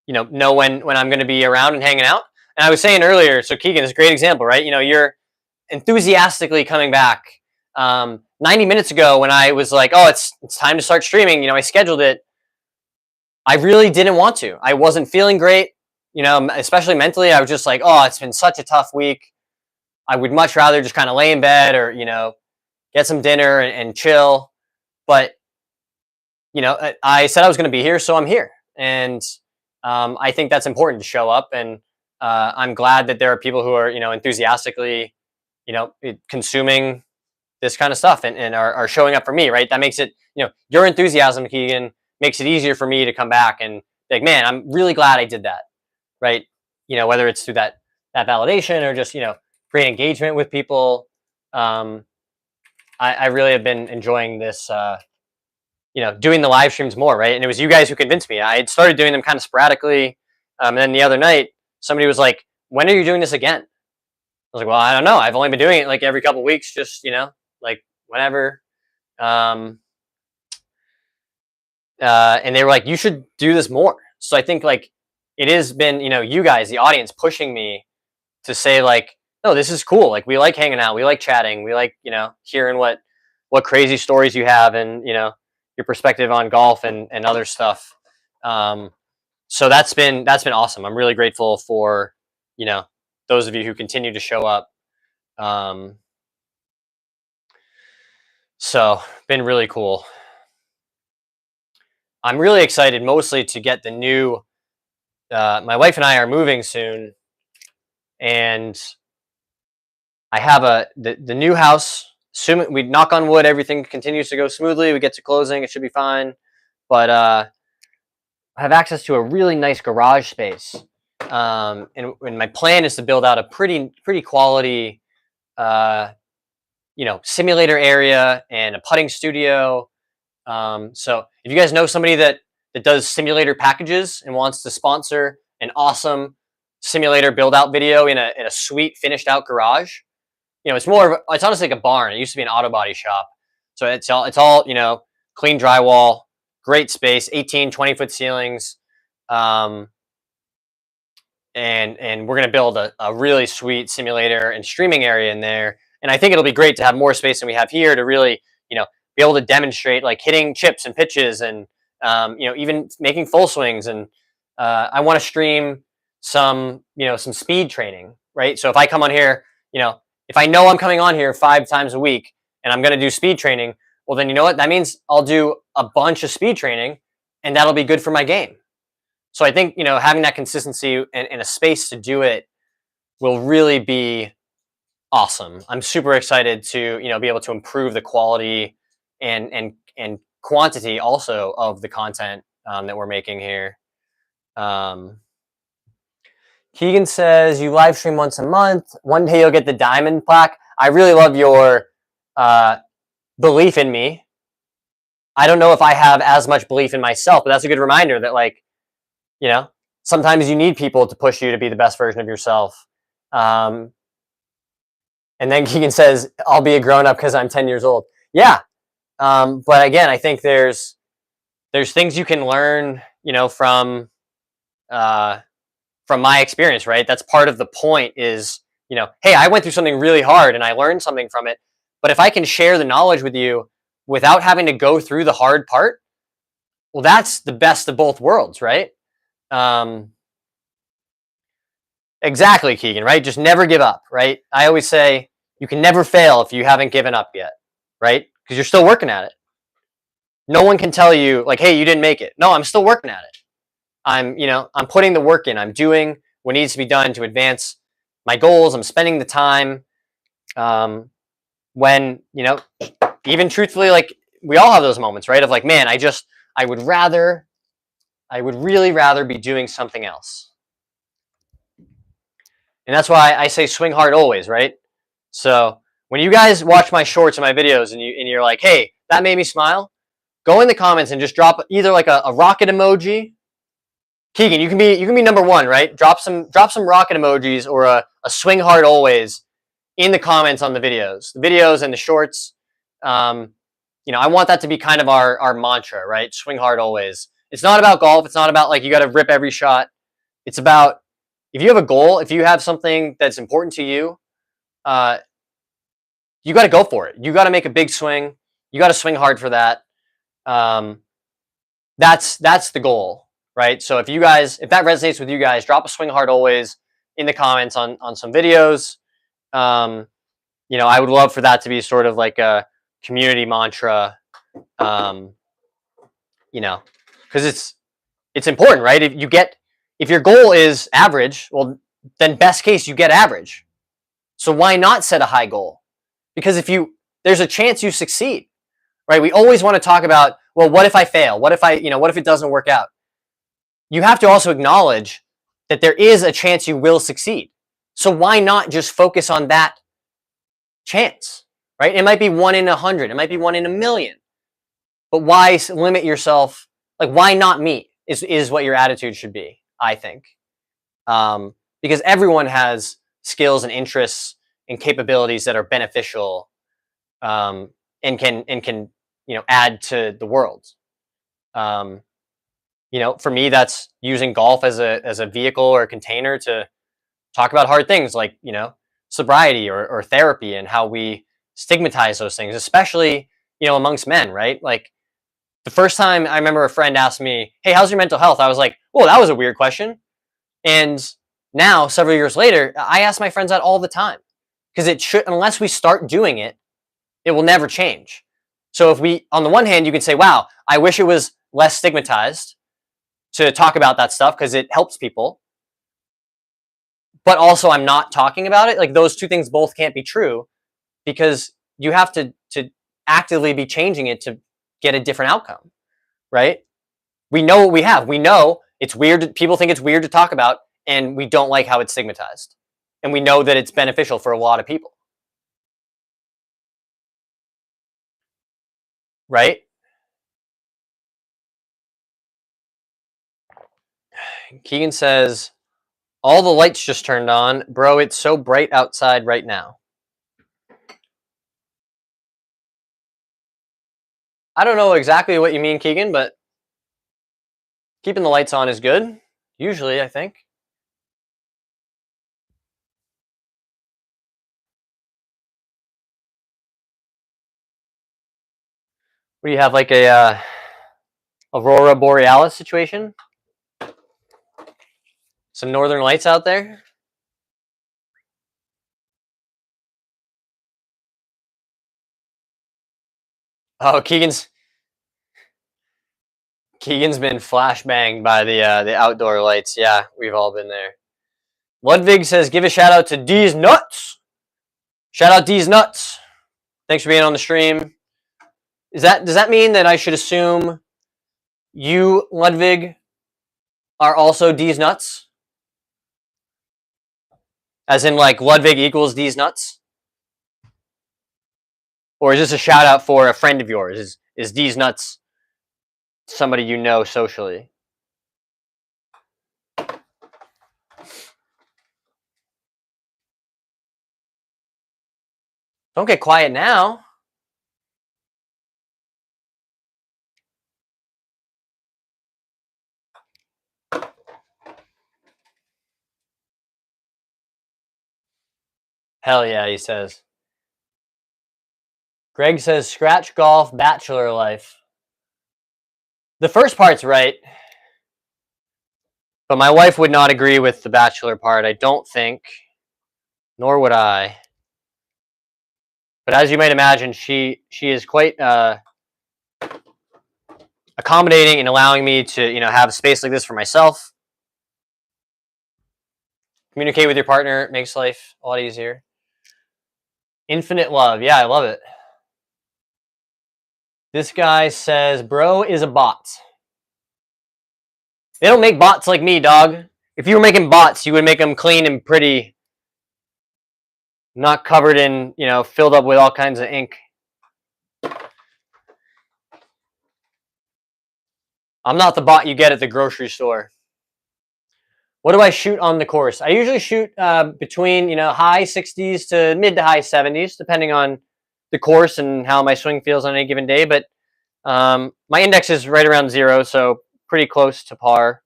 know when I'm going to be around and hanging out. And I was saying earlier, so Keegan is a great example, right? You're enthusiastically coming back. 90 minutes ago when I was like, oh, it's time to start streaming, I scheduled it. I really didn't want to. I wasn't feeling great, especially mentally. I was just like, oh, it's been such a tough week. I would much rather just kind of lay in bed or, get some dinner and chill. But, I said I was going to be here, so I'm here. And I think that's important to show up. And I'm glad that there are people who are, enthusiastically, consuming this kind of stuff and are showing up for me, right? That makes it, your enthusiasm, Keegan, makes it easier for me to come back and be like, man, I'm really glad I did that, right? Whether it's through that validation or just, great engagement with people. I really have been enjoying this, doing the live streams more, right? And it was you guys who convinced me. I had started doing them kind of sporadically. And then the other night, somebody was like, when are you doing this again? I was like, well, I don't know. I've only been doing it like every couple of weeks, just, like whenever. And they were like, you should do this more. So I think like it has been, you guys, the audience, pushing me to say like, no, this is cool. Like we like hanging out, we like chatting, we like, hearing what crazy stories you have and, your perspective on golf and other stuff. So that's been awesome. I'm really grateful for, those of you who continue to show up. So been really cool. I'm really excited mostly to get the new, my wife and I are moving soon, and I have the new house. Assuming we knock on wood, everything continues to go smoothly. We get to closing, it should be fine. But I have access to a really nice garage space, and my plan is to build out a pretty quality, simulator area and a putting studio. So if you guys know somebody that does simulator packages and wants to sponsor an awesome simulator build out video in a sweet finished out garage, it's honestly like a barn. It used to be an auto body shop. So it's all, clean drywall, great space, 18, 20-foot ceilings. And we're going to build a really sweet simulator and streaming area in there. And I think it'll be great to have more space than we have here to really, be able to demonstrate like hitting chips and pitches and, even making full swings. And I want to stream some speed training, right? So if I come on here, if I know I'm coming on here 5 times a week and I'm going to do speed training, well, then you know what? That means I'll do a bunch of speed training and that'll be good for my game. So I think, having that consistency and a space to do it will really be awesome. I'm super excited to, be able to improve the quality and quantity also of the content that we're making here. Keegan says, you live stream once a month. One day you'll get the diamond plaque. I really love your belief in me. I don't know if I have as much belief in myself, but that's a good reminder that like, sometimes you need people to push you to be the best version of yourself. And then Keegan says, I'll be a grown up because I'm 10 years old. Yeah. But again, I think there's things you can learn, from my experience, right? That's part of the point is, hey, I went through something really hard and I learned something from it. But if I can share the knowledge with you without having to go through the hard part, well, that's the best of both worlds, right? Exactly, Keegan, right? Just never give up, right? I always say you can never fail if you haven't given up yet, right? Because you're still working at it. No one can tell you like, hey, you didn't make it. No, I'm still working at it. I'm putting the work in. I'm doing what needs to be done to advance my goals. I'm spending the time. When, even truthfully, like we all have those moments, right? Of like, man, I would really rather be doing something else. And that's why I say swing hard always, right? So when you guys watch my shorts and my videos and you're like, hey, that made me smile, go in the comments and just drop either like a rocket emoji. Keegan, you can be number one, right? Drop some rocket emojis or a swing hard always in the comments on the videos and the shorts. I want that to be kind of our mantra, right? Swing hard always. It's not about golf. It's not about like you got to rip every shot. It's about if you have a goal, if you have something that's important to you, you got to go for it. You got to make a big swing. You got to swing hard for that. That's the goal, right? So if that resonates with you guys, drop a swing hard always in the comments on some videos. I would love for that to be sort of like a community mantra. Because it's important, right? If your goal is average, well, then best case you get average. So why not set a high goal? Because there's a chance you succeed, right? We always want to talk about, well, what if I fail? What if what if it doesn't work out? You have to also acknowledge that there is a chance you will succeed. So why not just focus on that chance, right? It might be 1 in 100. It might be 1 in a million. But why limit yourself? Like, why not me is what your attitude should be, I think. Because everyone has skills and interests and capabilities that are beneficial and can add to the world. For me, that's using golf as a vehicle or a container to talk about hard things like sobriety or therapy and how we stigmatize those things, especially amongst men, right? Like the first time I remember a friend asked me, "Hey, how's your mental health?" I was like, "Well, that was a weird question." And now, several years later, I ask my friends that all the time because unless we start doing it, it will never change. So on the one hand, you can say, "Wow, I wish it was less stigmatized to talk about that stuff because it helps people." But also, I'm not talking about it. Like those two things both can't be true because you have to actively be changing it to get a different outcome, right? We know what we have. We know it's weird. People think it's weird to talk about, and we don't like how it's stigmatized. And we know that it's beneficial for a lot of people, right? Keegan says, all the lights just turned on. Bro, it's so bright outside right now. I don't know exactly what you mean, Keegan, but keeping the lights on is good. Usually, I think. What do you have, like a Aurora Borealis situation? Some northern lights out there? Oh, Keegan's been flashbanged by the outdoor lights. Yeah, we've all been there. Ludwig says, give a shout out to D's Nuts. Shout out D's Nuts. Thanks for being on the stream. Does that mean that I should assume you, Ludwig, are also D's Nuts? As in like Ludwig equals D's Nuts? Or is this a shout out for a friend of yours? Is D's Nuts somebody you know socially? Don't get quiet now. Hell yeah, he says. Greg says, scratch golf, bachelor life. The first part's right. But my wife would not agree with the bachelor part, I don't think. Nor would I. But as you might imagine, she is quite accommodating and allowing me to, have a space like this for myself. Communicate with your partner makes life a lot easier. Infinite love. Yeah, I love it. This guy says, bro is a bot. They don't make bots like me, dog. If you were making bots, you would make them clean and pretty. Not covered in, filled up with all kinds of ink. I'm not the bot you get at the grocery store. What do I shoot on the course? I usually shoot between, high 60s to mid to high 70s, depending on the course and how my swing feels on any given day. But my index is right around 0, so pretty close to par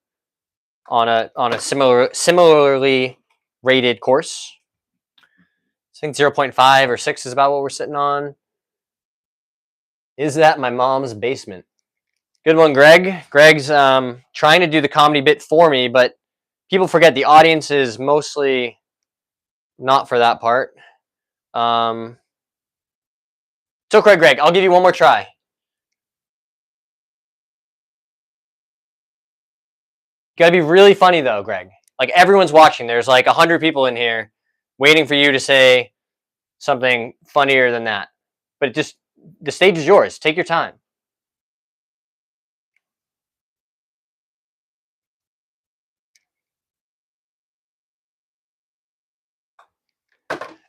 on a similarly rated course. I think 0.5 or 6 is about what we're sitting on. Is that my mom's basement? Good one, Greg. Greg's trying to do the comedy bit for me, but people forget the audience is mostly not for that part. It's okay, Greg. I'll give you one more try. Gotta be really funny though, Greg. Like everyone's watching. There's like 100 people in here waiting for you to say something funnier than that. But the stage is yours. Take your time.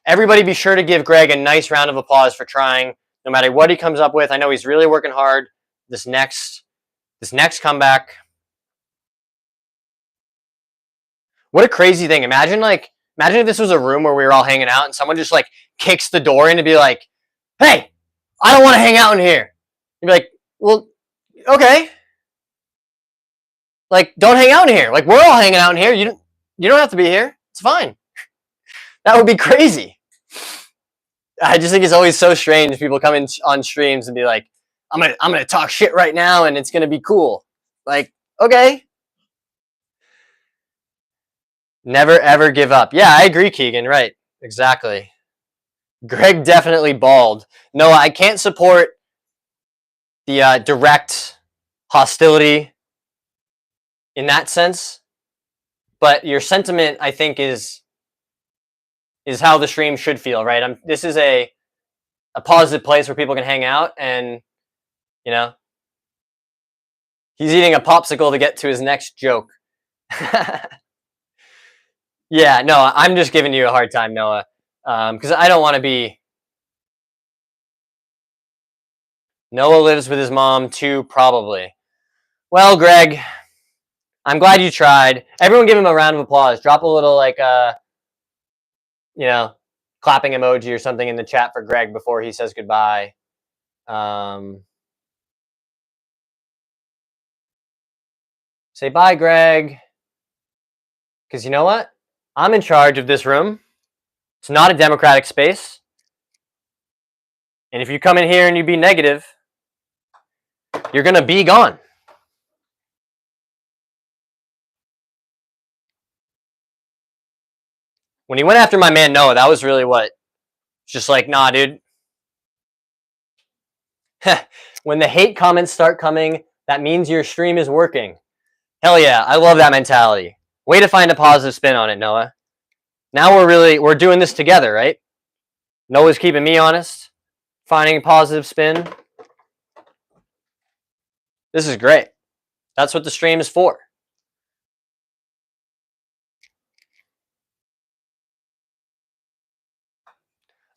Everybody be sure to give Greg a nice round of applause for trying, no matter what he comes up with. I know he's really working hard this next comeback. What a crazy thing. Imagine if this was a room where we were all hanging out and someone just like kicks the door in to be like, hey, I don't want to hang out in here. You'd be like, well, okay. Like, don't hang out in here. Like, we're all hanging out in here. You don't have to be here. It's fine. That would be crazy. I just think it's always so strange if people come in on streams and be like, I'm gonna talk shit right now and it's gonna be cool. Like, okay. Never ever give up. Yeah, I agree, Keegan. Right. Exactly. Greg definitely bald. No, I can't support the direct hostility in that sense. But your sentiment, I think, is how the stream should feel, right? This is a positive place where people can hang out, and he's eating a popsicle to get to his next joke. Yeah, no, I'm just giving you a hard time, Noah, because I don't want to be. Noah lives with his mom too, probably. Well, Greg, I'm glad you tried. Everyone give him a round of applause. Drop a little clapping emoji or something in the chat for Greg before he says goodbye. Say bye, Greg. Because you know what? I'm in charge of this room. It's not a democratic space. And if you come in here and you be negative, you're going to be gone. When he went after my man Noah, that was really what? It's just like, nah, dude. When the hate comments start coming, that means your stream is working. Hell yeah, I love that mentality. Way to find a positive spin on it, Noah. Now we're doing this together, right? Noah's keeping me honest, finding a positive spin. This is great. That's what the stream is for.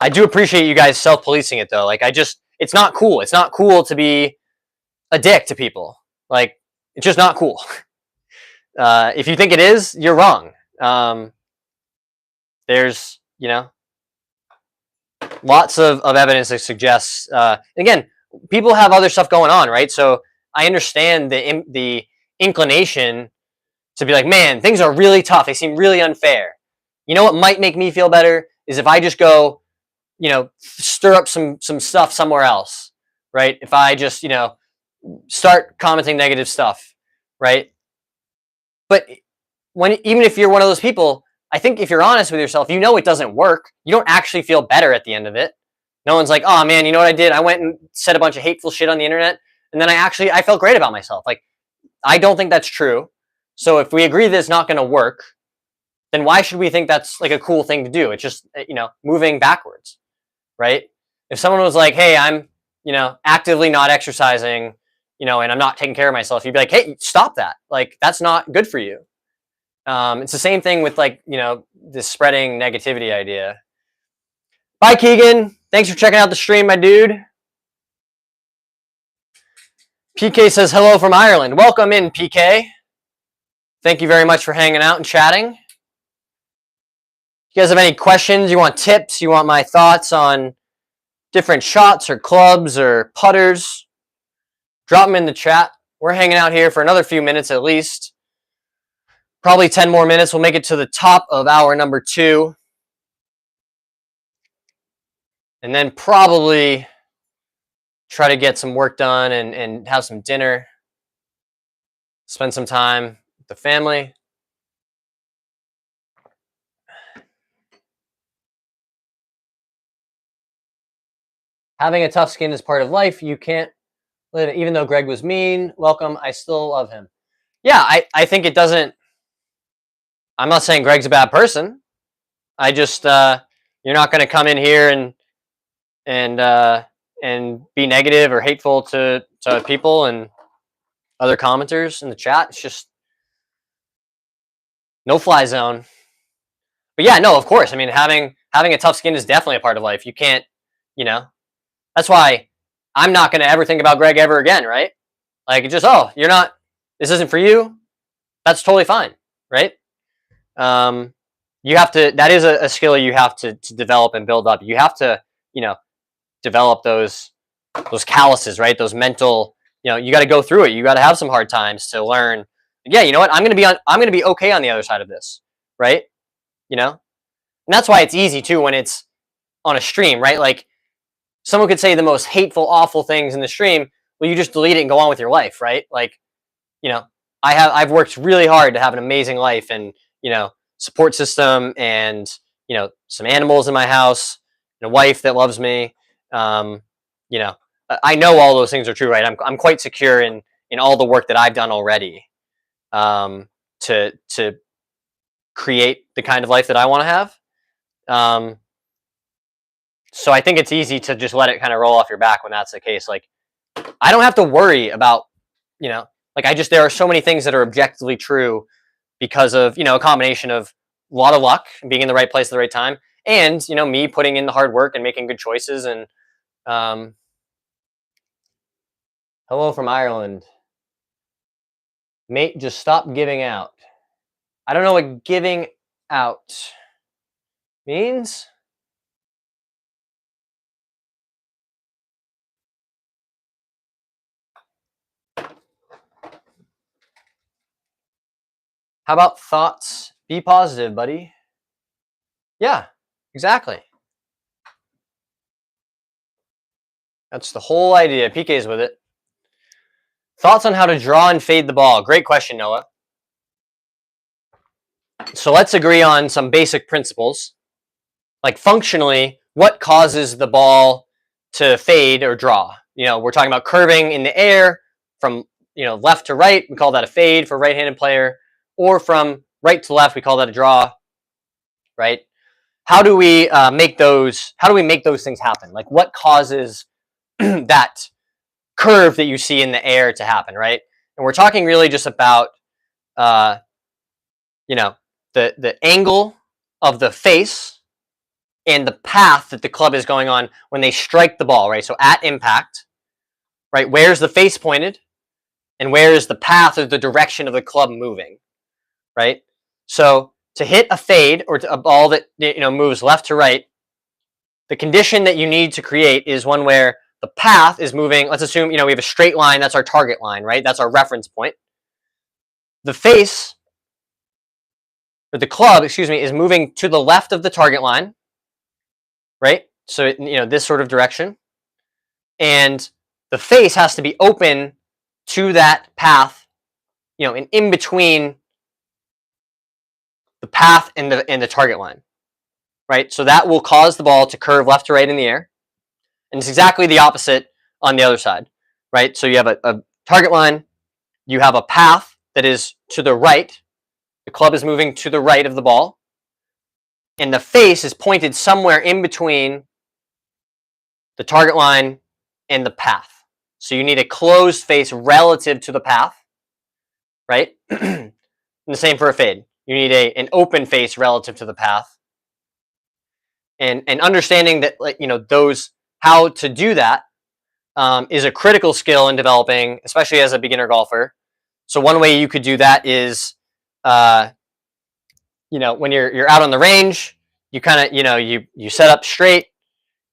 I do appreciate you guys self-policing it though. Like it's not cool. It's not cool to be a dick to people. Like it's just not cool. If you think it is, you're wrong. There's, lots of evidence that suggests, again, people have other stuff going on, right? So I understand the inclination to be like, man, things are really tough. They seem really unfair. You know what might make me feel better is if I just go, stir up some stuff somewhere else, right? If I just, start commenting negative stuff, right? But even if you're one of those people, I think if you're honest with yourself, it doesn't work. You don't actually feel better at the end of it. No one's like, oh man, you know what I did? I went and said a bunch of hateful shit on the internet, and then I felt great about myself. Like, I don't think that's true. So if we agree that it's not going to work, then why should we think that's like a cool thing to do? It's just, moving backwards, right? If someone was like, hey, I'm, actively not exercising, and I'm not taking care of myself, you'd be like, hey, stop that. Like, that's not good for you. It's the same thing with like, this spreading negativity idea. Bye, Keegan. Thanks for checking out the stream, my dude. PK says hello from Ireland. Welcome in, PK. Thank you very much for hanging out and chatting. If you guys have any questions, you want tips, you want my thoughts on different shots or clubs or putters, drop them in the chat. We're hanging out here for another few minutes at least. Probably 10 more minutes. We'll make it to the top of hour number 2. And then probably try to get some work done and have some dinner. Spend some time with the family. Having a tough skin is part of life. You can't live it. Even though Greg was mean, welcome, I still love him. Yeah, I think it doesn't. I'm not saying Greg's a bad person. I just, you're not going to come in here and be negative or hateful to people and other commenters in the chat. It's just no fly zone. But yeah, no, of course. I mean, having a tough skin is definitely a part of life. You can't, that's why I'm not going to ever think about Greg ever again, right? Like, just, oh, this isn't for you. That's totally fine, right? You have to, that is a skill you have to develop and build up. You have to, develop those calluses, right? Those mental, you got to go through it. You got to have some hard times to learn. Yeah, you know what? I'm going to be okay on the other side of this, right? And that's why it's easy too when it's on a stream, right? Like, someone could say the most hateful, awful things in the stream. Well, you just delete it and go on with your life, right? Like, I've worked really hard to have an amazing life and, support system and, some animals in my house and a wife that loves me. I know all those things are true, right? I'm quite secure in all the work that I've done already, to create the kind of life that I want to have. So I think it's easy to just let it kind of roll off your back when that's the case. Like, I don't have to worry about, there are so many things that are objectively true because of, a combination of a lot of luck and being in the right place at the right time and, me putting in the hard work and making good choices. And, hello from Ireland. Mate, just stop giving out. I don't know what giving out means. How about thoughts? Be positive, buddy. Yeah, exactly. That's the whole idea. PK's with it. Thoughts on how to draw and fade the ball. Great question, Noah. So let's agree on some basic principles. Like, functionally, what causes the ball to fade or draw? We're talking about curving in the air from, left to right. We call that a fade for a right-handed player. Or from right to left, we call that a draw, right? How do we make those things happen? Like, what causes that curve that you see in the air to happen, right? And we're talking really just about, the angle of the face and the path that the club is going on when they strike the ball, right? So at impact, right? Where's the face pointed, and where is the path or the direction of the club moving? Right? So to hit a fade or a ball that moves left to right, the condition that you need to create is one where the path is moving. Let's assume we have a straight line. That's our target line, right? That's our reference point. The face, or the club, is moving to the left of the target line, right? So, this sort of direction. And the face has to be open to that path, and in between the path and the target line, right? So that will cause the ball to curve left to right in the air. And it's exactly the opposite on the other side, right? So you have a target line, you have a path that is to the right. The club is moving to the right of the ball, and the face is pointed somewhere in between the target line and the path. So you need a closed face relative to the path, right? And the same for a fade. You need an open face relative to the path. And understanding that, those, how to do that is a critical skill in developing, especially as a beginner golfer. So one way you could do that is, when you're out on the range, you kind of, you set up straight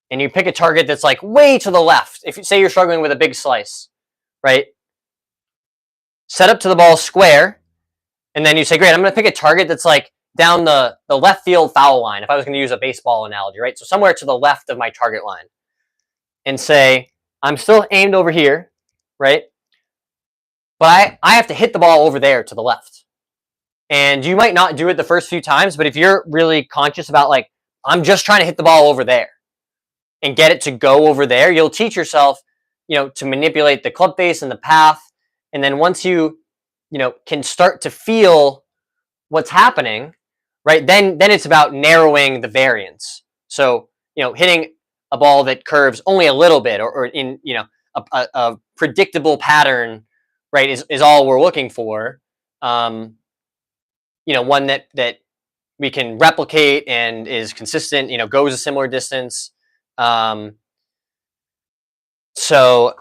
and you pick a target that's like way to the left. If you say you're struggling with a big slice, right? Set up to the ball square, and then you say, great, I'm going to pick a target that's like down the left field foul line, if I was going to use a baseball analogy, right? So somewhere to the left of my target line. And say, I'm still aimed over here, right? But I have to hit the ball over there to the left. And you might not do it the first few times, but if you're really conscious about, like, I'm just trying to hit the ball over there and get it to go over there, you'll teach yourself, to manipulate the club face and the path. And then once you, can start to feel what's happening, right, then it's about narrowing the variance. So, hitting a ball that curves only a little bit, or in, a predictable pattern, right, is all we're looking for. One that we can replicate and is consistent, goes a similar distance. So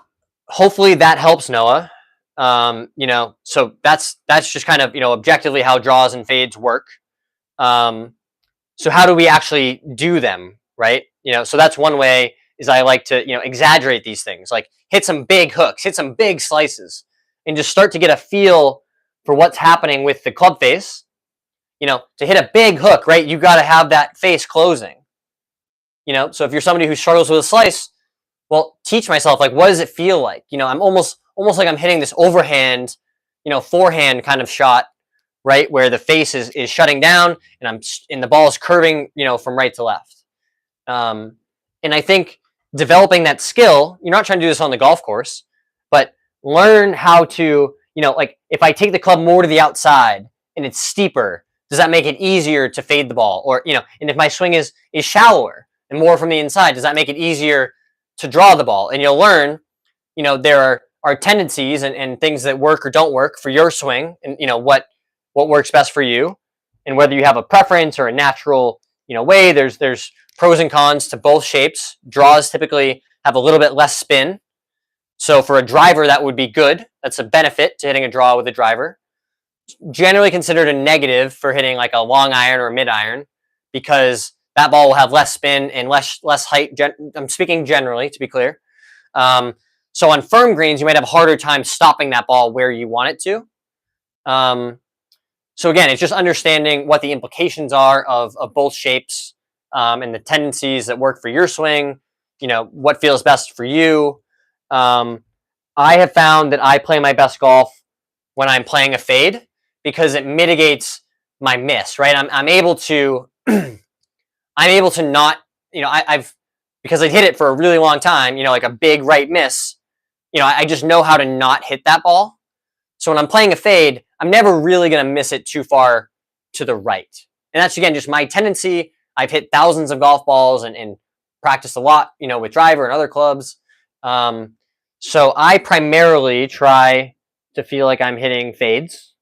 hopefully that helps, Noah. So that's just kind of, objectively how draws and fades work. So how do we actually do them, right? So that's one way, is I like to, exaggerate these things, like hit some big hooks, hit some big slices, and just start to get a feel for what's happening with the club face. To hit a big hook, right, you got to have that face closing. So if you're somebody who struggles with a slice, well, teach myself, like, what does it feel like? I'm almost like I'm hitting this overhand, forehand kind of shot, right, where the face is shutting down and the ball is curving, from right to left. And I think developing that skill, you're not trying to do this on the golf course, but learn how to, like, if I take the club more to the outside and it's steeper, does that make it easier to fade the ball? Or, and if my swing is shallower and more from the inside, does that make it easier to draw the ball? And you'll learn, there are tendencies and things that work or don't work for your swing, and, what works best for you, and whether you have a preference or a natural, way. There's pros and cons to both shapes. Draws typically have a little bit less spin. So for a driver, that would be good. That's a benefit to hitting a draw with a driver. Generally considered a negative for hitting like a long iron or a mid iron, because that ball will have less spin and less height. I'm speaking generally, to be clear. So on firm greens, you might have a harder time stopping that ball where you want it to. So again, it's just understanding what the implications are of both shapes, and the tendencies that work for your swing, what feels best for you. I have found that I play my best golf when I'm playing a fade, because it mitigates my miss, right? I'm able to, not, because I hit it for a really long time, like a big right miss, I just know how to not hit that ball. So when I'm playing a fade, I'm never really going to miss it too far to the right. And that's, again, just my tendency. I've hit thousands of golf balls and practiced a lot, with driver and other clubs. So I primarily try to feel like I'm hitting fades,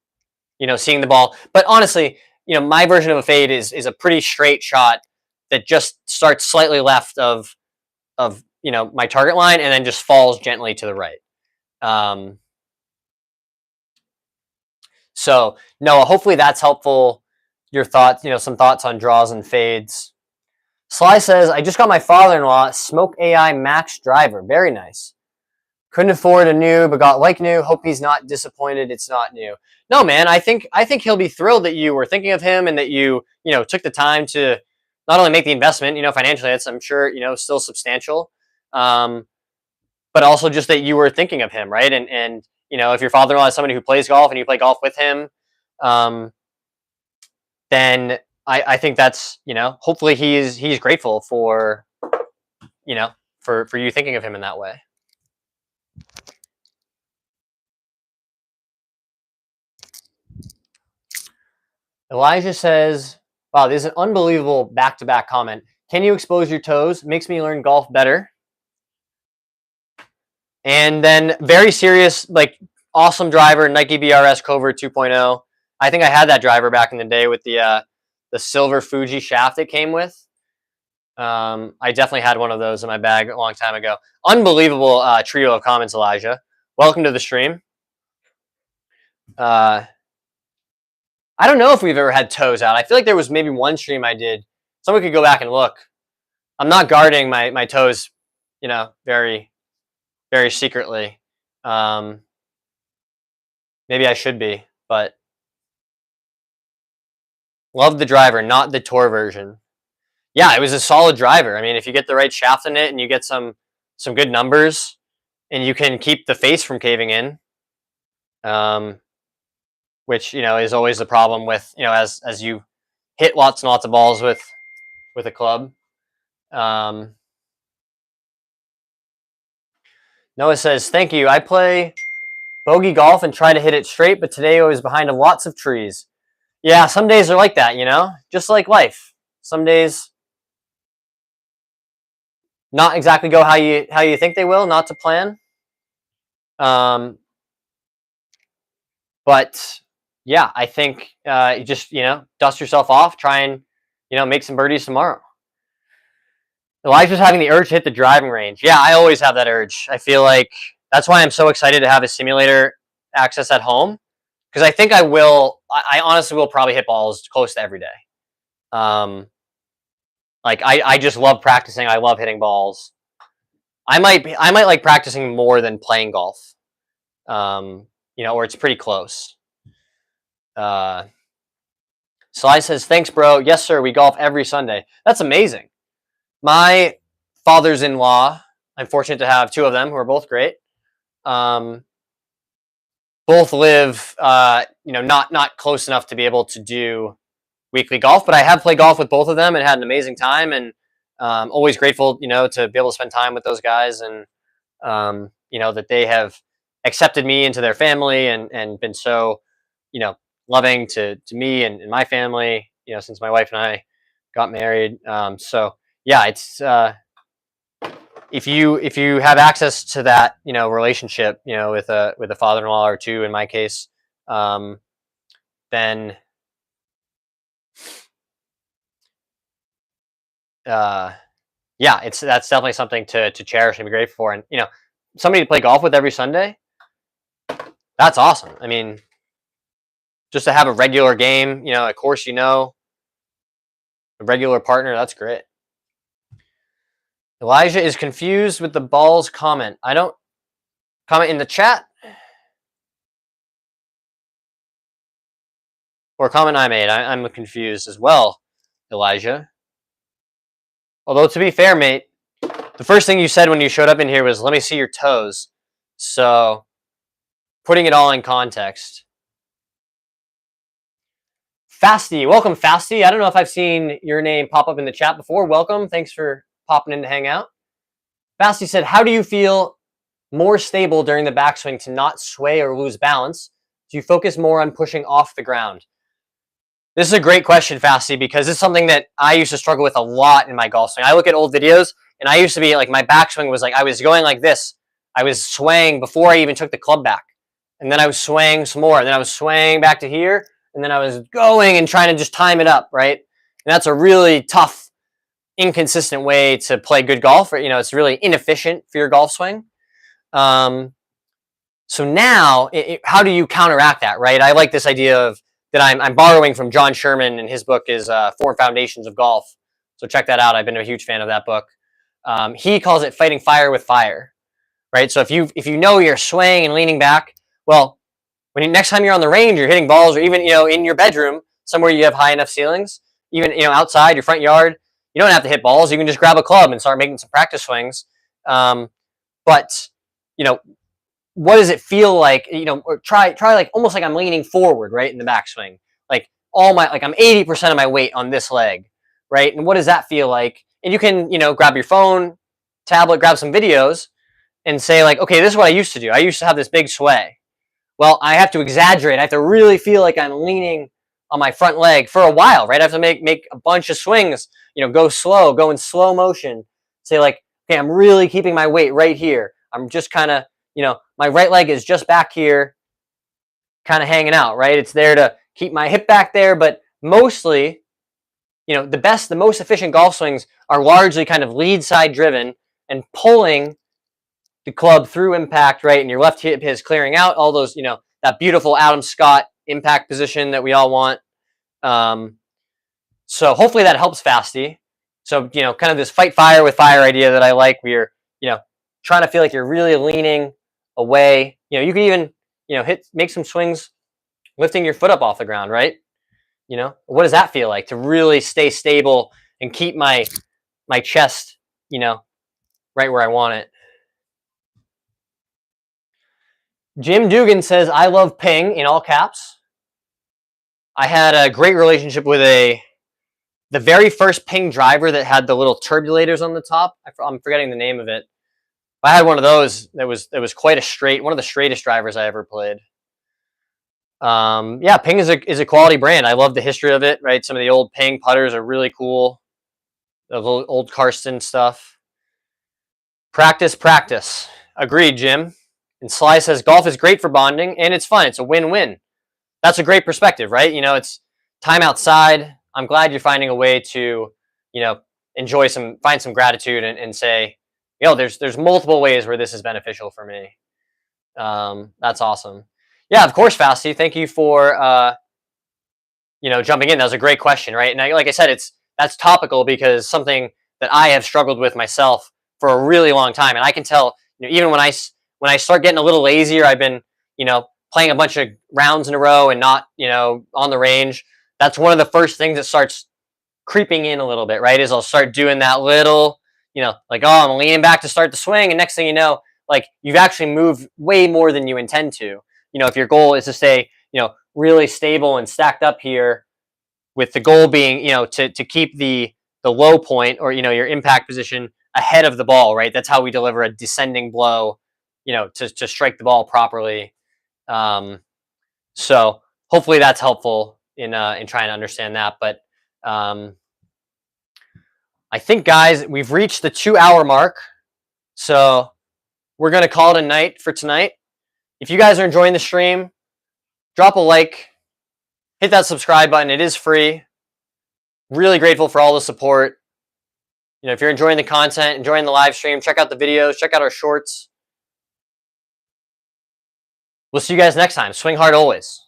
seeing the ball. But honestly, my version of a fade is a pretty straight shot that just starts slightly left of my target line and then just falls gently to the right. So Noah, hopefully that's helpful. Your thoughts, some thoughts on draws and fades. Sly says, I just got my father-in-law Smoke AI Max driver. Very nice. Couldn't afford a new, but got like new. Hope he's not disappointed it's not new. No, man, I think he'll be thrilled that you were thinking of him and that you, took the time to, not only make the investment, financially, it's, I'm sure, still substantial, but also just that you were thinking of him, right? And if your father-in-law is somebody who plays golf and you play golf with him, then I think that's, hopefully he's grateful for, for you thinking of him in that way. Elijah says, wow, this is an unbelievable back-to-back comment. Can you expose your toes? Makes me learn golf better. And then very serious, like awesome driver, Nike BRS Covert 2.0. I think I had that driver back in the day with the silver Fuji shaft it came with. I definitely had one of those in my bag a long time ago. Unbelievable trio of comments, Elijah. Welcome to the stream. I don't know if we've ever had toes out. I feel like there was maybe one stream I did. Someone could go back and look. I'm not guarding my toes, very, very secretly. Maybe I should be, but love the driver, not the tour version. Yeah, it was a solid driver. I mean, if you get the right shaft in it and you get some good numbers and you can keep the face from caving in, which, is always the problem with, as you hit lots and lots of balls with a club. Noah says, thank you. I play bogey golf and try to hit it straight, but today I was behind lots of trees. Yeah, some days are like that, just like life. Some days not exactly go how you think they will, not to plan. But yeah, I think you just, dust yourself off, try and, make some birdies tomorrow. Elijah's having the urge to hit the driving range. Yeah, I always have that urge. I feel like that's why I'm so excited to have a simulator access at home, because I think I honestly will probably hit balls close to every day. Like I just love practicing. I love hitting balls. I might like practicing more than playing golf. Or it's pretty close. Sly says, thanks, bro. Yes, sir. We golf every Sunday. That's amazing. My fathers-in-law, I'm fortunate to have two of them who are both great. Both live, not close enough to be able to do weekly golf, but I have played golf with both of them and had an amazing time, and always grateful, to be able to spend time with those guys, and that they have accepted me into their family and been so, loving to me and my family, since my wife and I got married. So yeah, it's if you have access to that, relationship, with a father-in-law or two in my case, then yeah, that's definitely something to cherish and be grateful for. And somebody to play golf with every Sunday, that's awesome. I mean, just to have a regular game, a course, a regular partner, that's great. Elijah is confused with the balls comment. I don't comment in the chat or comment I made. I'm confused as well, Elijah. Although, to be fair, mate, the first thing you said when you showed up in here was, let me see your toes. So, putting it all in context. Fasty, welcome, Fasty. I don't know if I've seen your name pop up in the chat before. Welcome. Thanks for popping in to hang out. Fasty said, how do you feel more stable during the backswing to not sway or lose balance? Do you focus more on pushing off the ground? This is a great question, Fasty, because it's something that I used to struggle with a lot in my golf swing. I look at old videos, and I used to be like, my backswing was like, I was going like this. I was swaying before I even took the club back. And then I was swaying some more. And then I was swaying back to here. And then I was going and trying to just time it up, right? And that's a really tough, inconsistent way to play good golf. It's really inefficient for your golf swing. So now, how do you counteract that, right? I like this idea of that I'm borrowing from John Sherman, and his book is Four Foundations of Golf. So check that out. I've been a huge fan of that book. He calls it fighting fire with fire, right? So if you know you're swaying and leaning back, well, next time you're on the range, you're hitting balls, or even in your bedroom, somewhere you have high enough ceilings, even outside your front yard, You don't have to hit balls. You can just grab a club and start making some practice swings. But, you know, what does it feel like? You know, or try like almost like I'm leaning forward, right, in the backswing. Like I'm 80% of my weight on this leg, right? And what does that feel like? And you can, you know, grab your phone, tablet, grab some videos, and say like, okay, this is what I used to do. I used to have this big sway. Well, I have to exaggerate. I have to really feel like I'm leaning on my front leg for a while, right? I have to make a bunch of swings, you know, go slow, go in slow motion. Say like, okay, I'm really keeping my weight right here. I'm just kind of, you know, my right leg is just back here, kind of hanging out, right? It's there to keep my hip back there, but mostly, you know, the most efficient golf swings are largely kind of lead side driven and pulling the club through impact, right? And your left hip is clearing out all those, you know, that beautiful Adam Scott impact position that we all want. So hopefully that helps, Fasty. So, you know, kind of this fight fire with fire idea that I like, where you're, you know, trying to feel like you're really leaning away. You know, you can even, you know, make some swings, lifting your foot up off the ground, right? You know, what does that feel like to really stay stable and keep my chest, you know, right where I want it? Jim Dugan says, I love ping, in all caps. I had a great relationship with the very first ping driver that had the little turbulators on the top. I'm forgetting the name of it. I had one of those that was quite one of the straightest drivers I ever played. Yeah, ping is a quality brand. I love the history of it, right? Some of the old ping putters are really cool. The old Karsten stuff. Practice. Agreed, Jim. And Sly says, golf is great for bonding, and it's fun. It's a win-win. That's a great perspective, right? You know, it's time outside. I'm glad you're finding a way to, you know, find some gratitude and say, you know, there's multiple ways where this is beneficial for me. That's awesome. Yeah, of course, Fasty. Thank you for, you know, jumping in. That was a great question, right? And like I said, that's topical because something that I have struggled with myself for a really long time. And I can tell, you know, even when I start getting a little lazier, I've been, you know, playing a bunch of rounds in a row and not, you know, on the range. That's one of the first things that starts creeping in a little bit, right? Is I'll start doing that little, you know, like, oh, I'm leaning back to start the swing. And next thing you know, like you've actually moved way more than you intend to. You know, if your goal is to stay, you know, really stable and stacked up here, with the goal being, you know, to keep the low point, or, you know, your impact position ahead of the ball, right? That's how we deliver a descending blow, you know, to strike the ball properly. So hopefully that's helpful in trying to understand that. But I think, guys, we've reached the 2-hour mark, so we're gonna call it a night for tonight. If you guys are enjoying the stream, drop a like, hit that subscribe button. It is free. Really grateful for all the support. You know, if you're enjoying the content, enjoying the live stream, check out the videos, check out our shorts. We'll see you guys next time. Swing hard always.